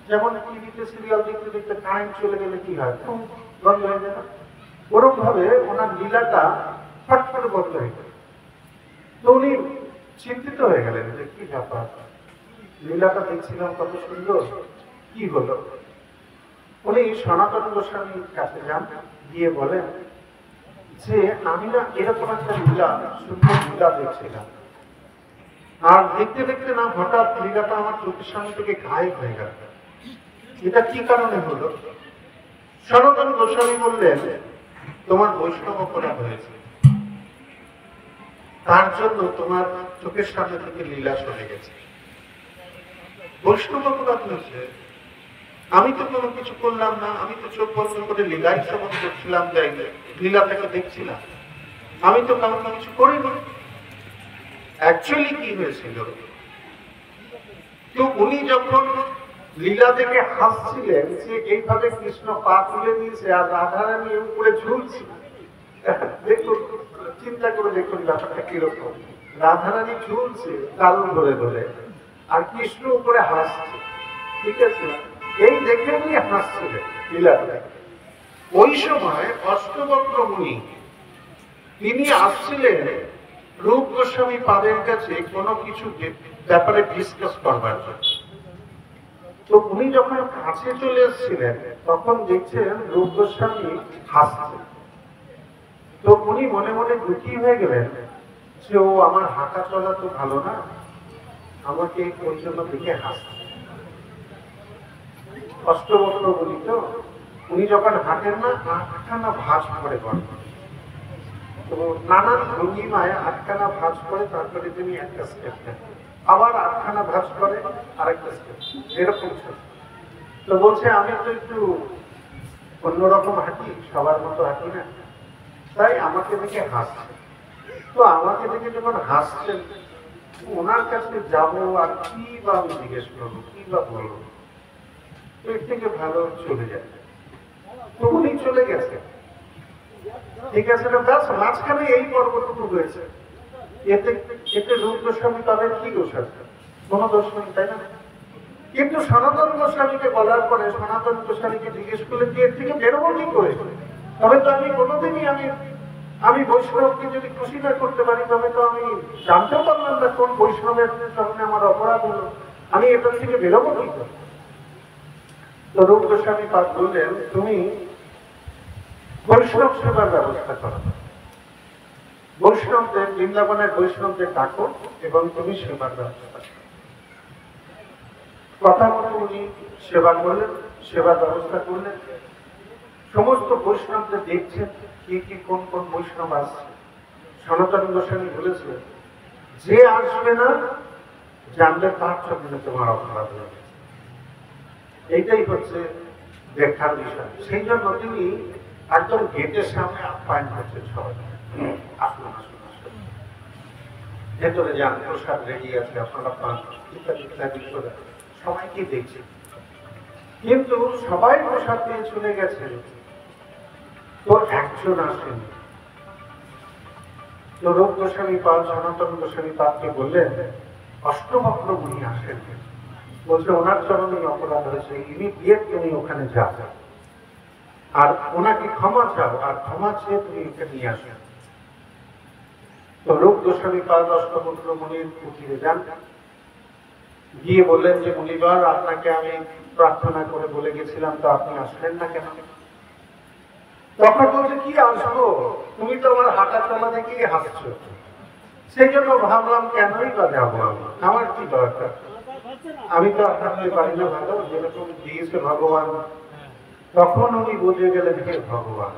যেমন টিভিতে সিরিয়াল দেখতে দেখতে কারেন্ট চলে গেলে কি হয়, বন্ধ হয়ে যায় না? ওরকম ভাবে ওনার লীলাটা ফট করে বন্ধ হয়ে গেল। তো উনি চিন্তিত হয়ে গেলেন যে কি ব্যাপার, লীলাটা দেখছিলাম কত সুন্দর, কি হলো? উনি সনাতন গোস্বামীর কাছে যান, গিয়ে বলেন যে আমি না এরকম একটা লীলা, সুন্দর লীলা দেখছিলাম, আর দেখতে দেখতে না হঠাৎ লীলাটা আমার চোখের সামনে থেকে গায়েব হয়ে গেল। এটা কি কারণে হলো? সনাতন গোস্বামী বললেন, তোমার বৈষ্ণব অপরাধ হয়েছে, তার জন্য তোমার চোখের সামনে থেকে লীলা চলে গেছে। বৈষ্ণব অপরাধ হয়েছে, আমি তো কোনো কিছু করলাম না, আমি তো চোখ বন্ধ করে লীলাই শ্রবণ করছিলাম, যাই লীলাটাকে দেখছিলাম, আমি তো কারণ কিছু করিনি। অ্যাকচুয়ালি কি হয়েছিল? তো উনি যখন লীলা থেকে হাসছিলেন, যে এইভাবে কৃষ্ণ পা তুলে নিয়েছে আর রাধারানী উপরে ঝুলছে, দেখুন, চিন্তা করে দেখুন ব্যাপারটা কিরকম। রাধারানী ঝুলছে কারণ ধরে ধরে, আর কৃষ্ণ উপরে হাসছে, ঠিক আছে? এই দেখে উনি হাসছিলেন লীলাটা। ওই সময় অষ্টবক্র মুনি তিনি আসছিলেন রূপ গোস্বামী পাদের কাছে কোনো কিছু ব্যাপারে ডিসকাস করবার জন্য। তো উনি যখন কাছে চলে এসেছিলেন, তখন দেখছেন রূপ গোস্বামী হাসছেন। তো উনি মনে মনে দুঃখী হয়ে গেলেন যে ও আমার হাঁটা চলা তো ভালো না, আমাকে ওই জন্য দেখে হাসছে। অষ্টবক্র বলি তো, উনি যখন হাঁটেন না, আটখানা ভাঁজ করে করেন। তো নানান ভঙ্গিমায় আটখানা ভাঁজ করে, তারপরে তিনি একটা স্টেপ নেন, আবার আটখানা ভাঁজ করে আরেকটা স্টেপ, এরকম ছিল। তো বলছে আমি তো একটু অন্যরকম হাঁটি, সবার মতো হাঁটি না, তাই আমাকে দেখে হাসছে। তো আমাকে দেখে যখন হাসছেন, ওনার কাছে যাবো আর কি বা আমি জিজ্ঞেস করবো, কি বা বলবো। এর থেকে ভালো চলে যায়। তো উনি চলে গেছে, ঠিক আছে না, ব্যাস মাঝখানে এই পর্বটুকু হয়েছে। এতে এতে রূপ গোস্বামী তাদের কি দোষ আছে? কোনো দোষ নেই, তাই না? কিন্তু সনাতন গোস্বামীকে বলার পরে সনাতন গোস্বামীকে জিজ্ঞেস করলে যে এর থেকে বেরোবো কি করে? তবে তো আমি কোনোদিনই আমি বৈষ্ণবকে যদি খুশি না করতে পারি, তবে তো আমি জানতেও পারলাম না কোন বৈষ্ণবের সামনে আমার অপরাধ হলো, আমি এটা থেকে বেরোবো কি করে? তো রূপ গোস্বামী পাঠ বললেন, তুমি বৈষ্ণব সেবার ব্যবস্থা করো, বৈষ্ণবদের, বৃন্দাবনের বৈষ্ণবদের ডাকো এবং তুমি সেবার ব্যবস্থা করো। কথা মতো উনি সেবা করলেন, সেবার ব্যবস্থা করলেন। সমস্ত বৈষ্ণবদের দেখছেন কি কি কোন কোন বৈষ্ণব আসছে। সনাতন গোস্বামী বলেছিলেন, যে আসবে না জানলে তার সঙ্গে তোমার অপরাধ হয়ে গেছে। এইটাই হচ্ছে দেখার বিষয়। সেই জন্য তিনি একদম গেটের সামনে আপ্যায়ন করছেন সবাই, আসুন আসুন আসুন, ভেতরে যান, প্রসাদ রেডি আছে, আপনারা পান, ইত্যাদি ইত্যাদি করে সবাইকে দেখছে। কিন্তু সবাই প্রসাদ নিয়ে চলে গেছে, তো একজন আসেন। তো রূপ গোস্বামী পাল সনাতন গোস্বামী পালকে বললেন, অষ্টভক্র উনি আসেন, বলছে ওনার চরণে অপরাধ হয়েছে, ইনি বিয়ে তুমি ওখানে যাও আর ওনাকে ক্ষমা চাও, আর ক্ষমা চেয়ে তুমি এখানে নিয়ে আসো। তো রূপ গোস্বামী পাল অষ্টভক্র মুনির কুটিরে যান, গিয়ে বললেন যে মুনিবার, আপনাকে আমি প্রার্থনা করে বলে গেছিলাম, তো আপনি আসলেন না কেন? তখন বলছে, কি আসবো, তুমি তো আমার হাঁটা চলা দেখেই হাসছো, সেই জন্য ভাবলাম কেনই বা যাবো, আমার কি দরকার, আমি তো হাঁটতে পারি না ভালো, যেরকম দিয়েছে ভগবান। তখন উনি বুঝে গেলেন, হে ভগবান,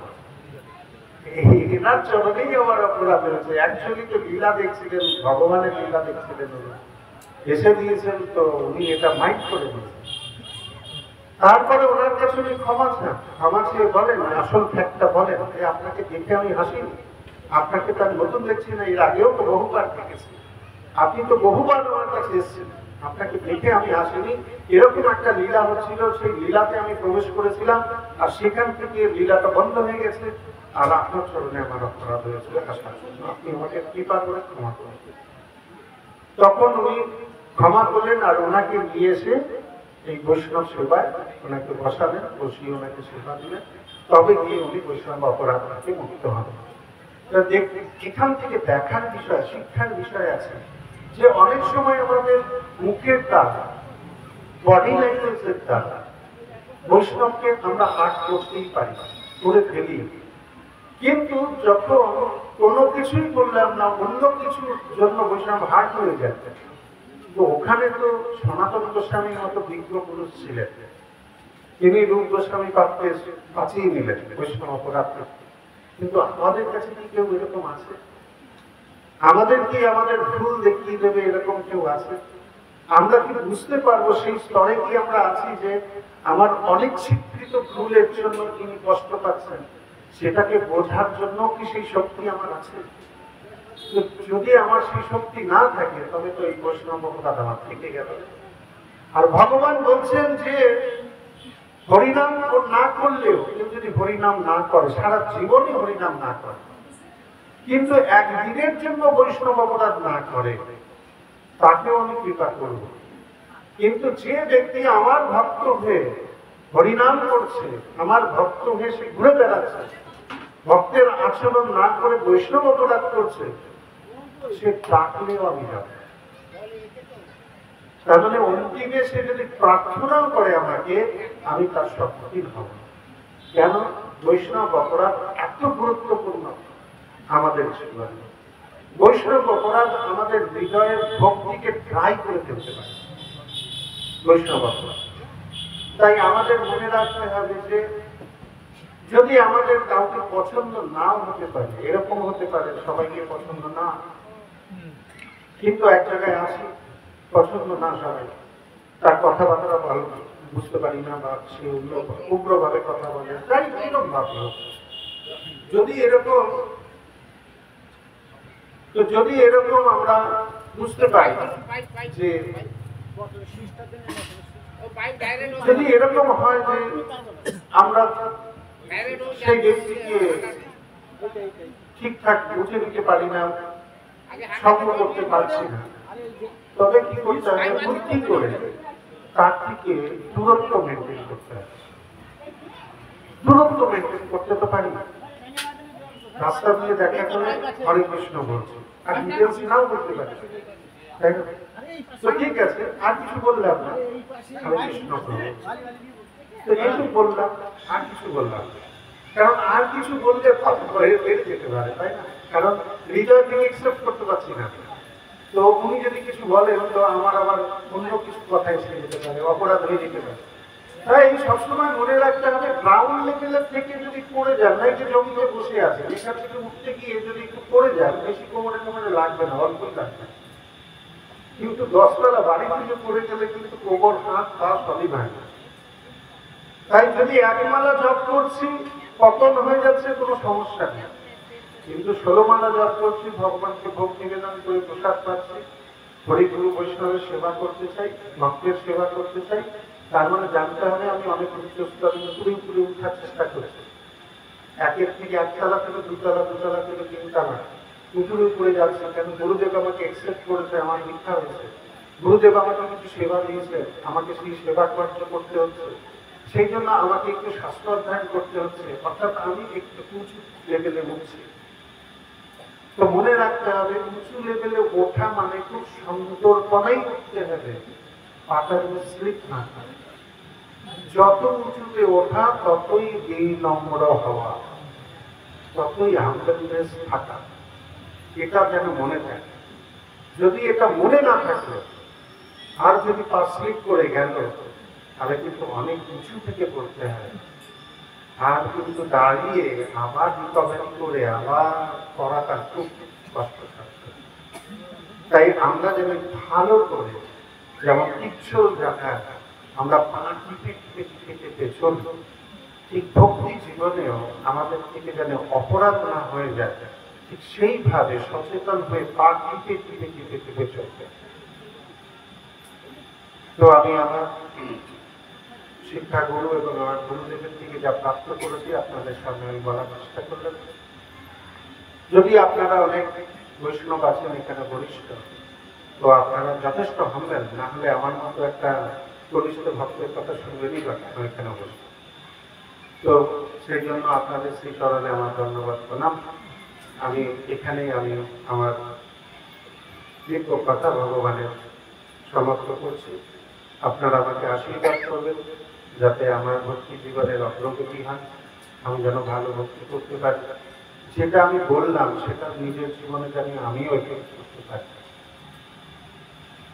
এনার চরণেই আমার অপরাধ হয়েছে। অ্যাকচুয়ালি তো লীলা দেখছিলেন, ভগবানের লীলা দেখছিলেন, এসে দিয়েছেন, তো উনি এটা মাইন্ড করে দিয়েছেন। তারপরে ওনার কাছে উনি ক্ষমা চান, ক্ষমা চেয়ে বলেন, আসল ফ্যাক্টটা বলেন, যে আপনাকে দেখে আমি হাসিনি, আপনাকে তার নতুন দেখছি না, এর আগেও তো বহুবার দেখেছি, আপনি তো বহুবার আমার কাছে এসেছেন, আপনাকে দেখে আমি হাসিনি, এরকম একটা লীলা হচ্ছিল, সেই লীলাতে আমি প্রবেশ করেছিলাম, আর সেখান থেকে লীলাটা বন্ধ হয়ে গেছে, আর আপনার চরণে আমার অপরাধ হয়েছিল, আসার জন্য আপনি আমাকে কৃপা করে ক্ষমা করুন। তখন উনি ক্ষমা করলেন, আর ওনাকে নিয়ে এসে এই বৈষ্ণব সেবায় ওনাকে বসালেন, বসিয়ে ওনাকে সেবা দিলেন, তবে গিয়ে উনি বৈষ্ণব অপরাধ থেকে মুক্ত হবেন। এখান থেকে দেখার বিষয়, শিক্ষার বিষয় আছে যে অনেক সময় আমাদের মুখের দ্বারা, বডি ল্যাঙ্গুয়েজের দ্বারা বৈষ্ণবকে আমরা হার্ট করতেই পারি, করে ফেলি, কিন্তু যখন কোনো কিছুই বললাম না, অন্য কিছুর জন্য বৈষ্ণব হার্ট হয়ে যাচ্ছে, তো ওখানে তো সনাতন গোস্বামীর মতো বিজ্ঞ পুরুষ ছিলেন, তিনি রূপ গোস্বামী পাপকে বাঁচিয়ে নিলেন বৈষ্ণব অপরাধ। কিন্তু আমাদের কাছে কি কেউ এরকম আছে? আমাদের কি আমাদের ভুল দেখিয়ে দেবে এরকম কেউ আছে? আমরা কি বুঝতে পারবো সেই স্তরে কি আমরা আছি যে আমার অনেক স্বীকৃত ভুলের জন্য তিনি কষ্ট পাচ্ছেন, সেটাকে বোঝার জন্য কি সেই শক্তি আমার আছে? যদি আমার সেই শক্তি না থাকে, তবে তো এই বৈষ্ণব অপরাধ আমার থেকে গেল। আর ভগবান বলছেন যে হরিনাম না করলেও, কেউ যদি হরিনাম না করে, সারা জীবনই হরিনাম না করে, কিন্তু একদিনের জন্য বৈষ্ণব অপরাধ না করে, তাকেও আমি কৃপা করব। কিন্তু যে ব্যক্তি আমার ভক্ত হয়ে হরিনাম করছে, আমার ভক্ত হয়ে সে ঘুরে বেড়াচ্ছে, ভক্তের আচরণ না করে বৈষ্ণব অপরাধ করছে, সে ডাকলেও আমি যাব। তার মানে অন্তিমে সে যদি প্রার্থনাও করে আমাকে, আমি তার সম্মুখীন হব। কেন? বৈষ্ণব অপরাধ এত গুরুত্বপূর্ণ আমাদের জীবনে। বৈষ্ণব অপরাধ আমাদের হৃদয়ের ভক্তিকে ড্রাই করে ফেলতে পারে, বৈষ্ণব অপরাধ। তাই আমাদের মনে রাখতে হবে যে যদি আমাদের কাউকে পছন্দ নাও হতে পারে, এরকম হতে পারে সবাইকে পছন্দ না, কিন্তু এক জায়গায় আসি পছন্দ না সবাই, তার কথাবার্তা ভালো বুঝতে পারি না, বা সে উগ্রভাবে কথা বলে, তাই এরকম ভাবে হোক, যদি এরকম আমরা বুঝতে পারি যে যদি এরকম হয় যে আমরা সেই ব্যক্তিকে ঠিকঠাক বুঝে দিতে পারি না, সঙ্গ করতে পারছি না, তবে কি করতে হবে, বুদ্ধি করে তার থেকে দূরত্ব মেনটেন করতে হবে। দূরত্ব মেনটেন করতে তো পারি, রাস্তা দিয়ে দেখা করে হরে কৃষ্ণ বলছি আর ডিটেলস নাও বলতে পারি, তাই না? তো ঠিক আছে, আর কিছু বললাম না, হরে কৃষ্ণ তো একটু বললাম, আর কিছু বললাম, কারণ আর কিছু বললে বেড়ে যেতে পারে, তাই না? কারণ হৃদয় থেকে একসেপ্ট করতে পারছি না। তো উনি যদি কিছু বলেন তো আমার আবার অন্য কিছু কথা এসে যেতে পারে, অপরাধ হয়ে যেতে পারে। তাই সবসময় মনে রাখতে হবে, গ্রাউন্ড লেভেলের থেকে যদি পড়ে যান, না যে জমিতে বসে আছে এখান থেকে উঠতে গিয়ে যদি একটু পড়ে যান, বেশি কোমরে কোমরে লাগবে না, অল্পই লাগবে। কিন্তু 10 তলা বাড়ি থেকে পড়ে গেলে কিন্তু কোমর, হাত, পা সবই ভাঙবে। তাই যদি একমালা জপ করছি, পতন হয়ে যাচ্ছে, কোনো সমস্যা নেই। কিন্তু 16 মালা জপ করছি, ভগবানকে ভোগ নিবেদন করে প্রসাদ পাচ্ছি, হরিগুরু বৈষ্ণবের সেবা করতে চাই, ভক্তের সেবা করতে চাই, তার মানে জানতে হবে আমি অনেক উচ্চ স্তরে উপরে উঠার চেষ্টা করছি। একের থেকে 1 তলা থেকে 2 তলা, 2 তলা থেকে 3 তলা উপরে যাচ্ছে। কেন? গুরুদেব আমাকে একসেপ্ট করেছে, আমার মিথ্যা হয়েছে। গুরুদেব আমাকে কিছু সেবা দিয়েছে, আমাকে সেই সেবা করতে হচ্ছে, সেই জন্য আমাকে একটু শাস্ত্র অধ্যয়ন করতে হচ্ছে, অর্থাৎ আমি একটু উঁচু লেভেলে উঠছি। তো মনে রাখতে হবে, উঁচু লেভেলে ওঠা মানে খুব সন্তর্পণেই উঠতে হবে, পাটা যেন স্লিপ না করে। যত উঁচুতে ওঠা ততই বিনম্র হওয়া, ততই হাম্বলনেস থাকা, এটা যেন মনে থাকে। যদি এটা মনে না থাকলো আর যদি পা স্লিপ করে গেল, তাহলে কিন্তু অনেক উঁচু থেকে পড়তে হয়, আর কিন্তু দাঁড়িয়ে আবার রিকভারি করে আবার করাটা খুব কষ্ট থাকবে। তাই আমরা যেন ভালো করে, যেমন পিছল রাখা, আমরা পা টিপে টিপে টিপে টিপে চলব, ঠিক ভক্তি জীবনেও আমাদের থেকে যেন অপরাধ না হয়ে যায়, ঠিক সেইভাবে সচেতন হয়ে পা টিপে টিপে টিপে টিপে চলবে। তো আমি আমার শিক্ষা গুরু এবং আমার গুরুদেবের থেকে যা প্রাপ্ত করেছি আপনাদের সামনে আমি বলার চেষ্টা করলাম। যদি আপনারা অনেক বৈষ্ণব আছেন এখানে বরিষ্ঠ, তো আপনারা যথেষ্ট হামবেন, না হলে আমার মতো একটা বরিষ্ঠ ভক্তের কথা শুনবেনই বা কেন এখানে বসে। তো সেই জন্য আপনাদের সেই স্মরণে আমার ধন্যবাদ প্রণাম। আমি এখানেই আমার দীর্ঘ কথা ভগবানের সমাপ্ত করছি। আপনারা আমাকে আশীর্বাদ করবেন যাতে আমার ভক্তি জীবনের অগ্রগতি হয়, আমি যেন ভালো ভক্তি করতে পারি, যেটা আমি বললাম সেটা নিজের জীবনে জানি আমিও এফেক্ট করতে পারি।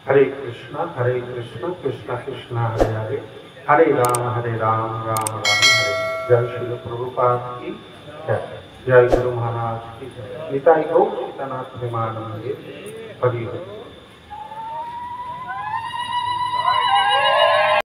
হরে কৃষ্ণ কৃষ্ণ কৃষ্ণ হরে হরে, হরে রাম রাম রাম হরে। জয় শিল প্রভুপাদ কি জয়, জয় গুরু মহারাজ কি জয়। নিতাই গৌর সীতানাথ প্রেমানন্দে হরি হরি।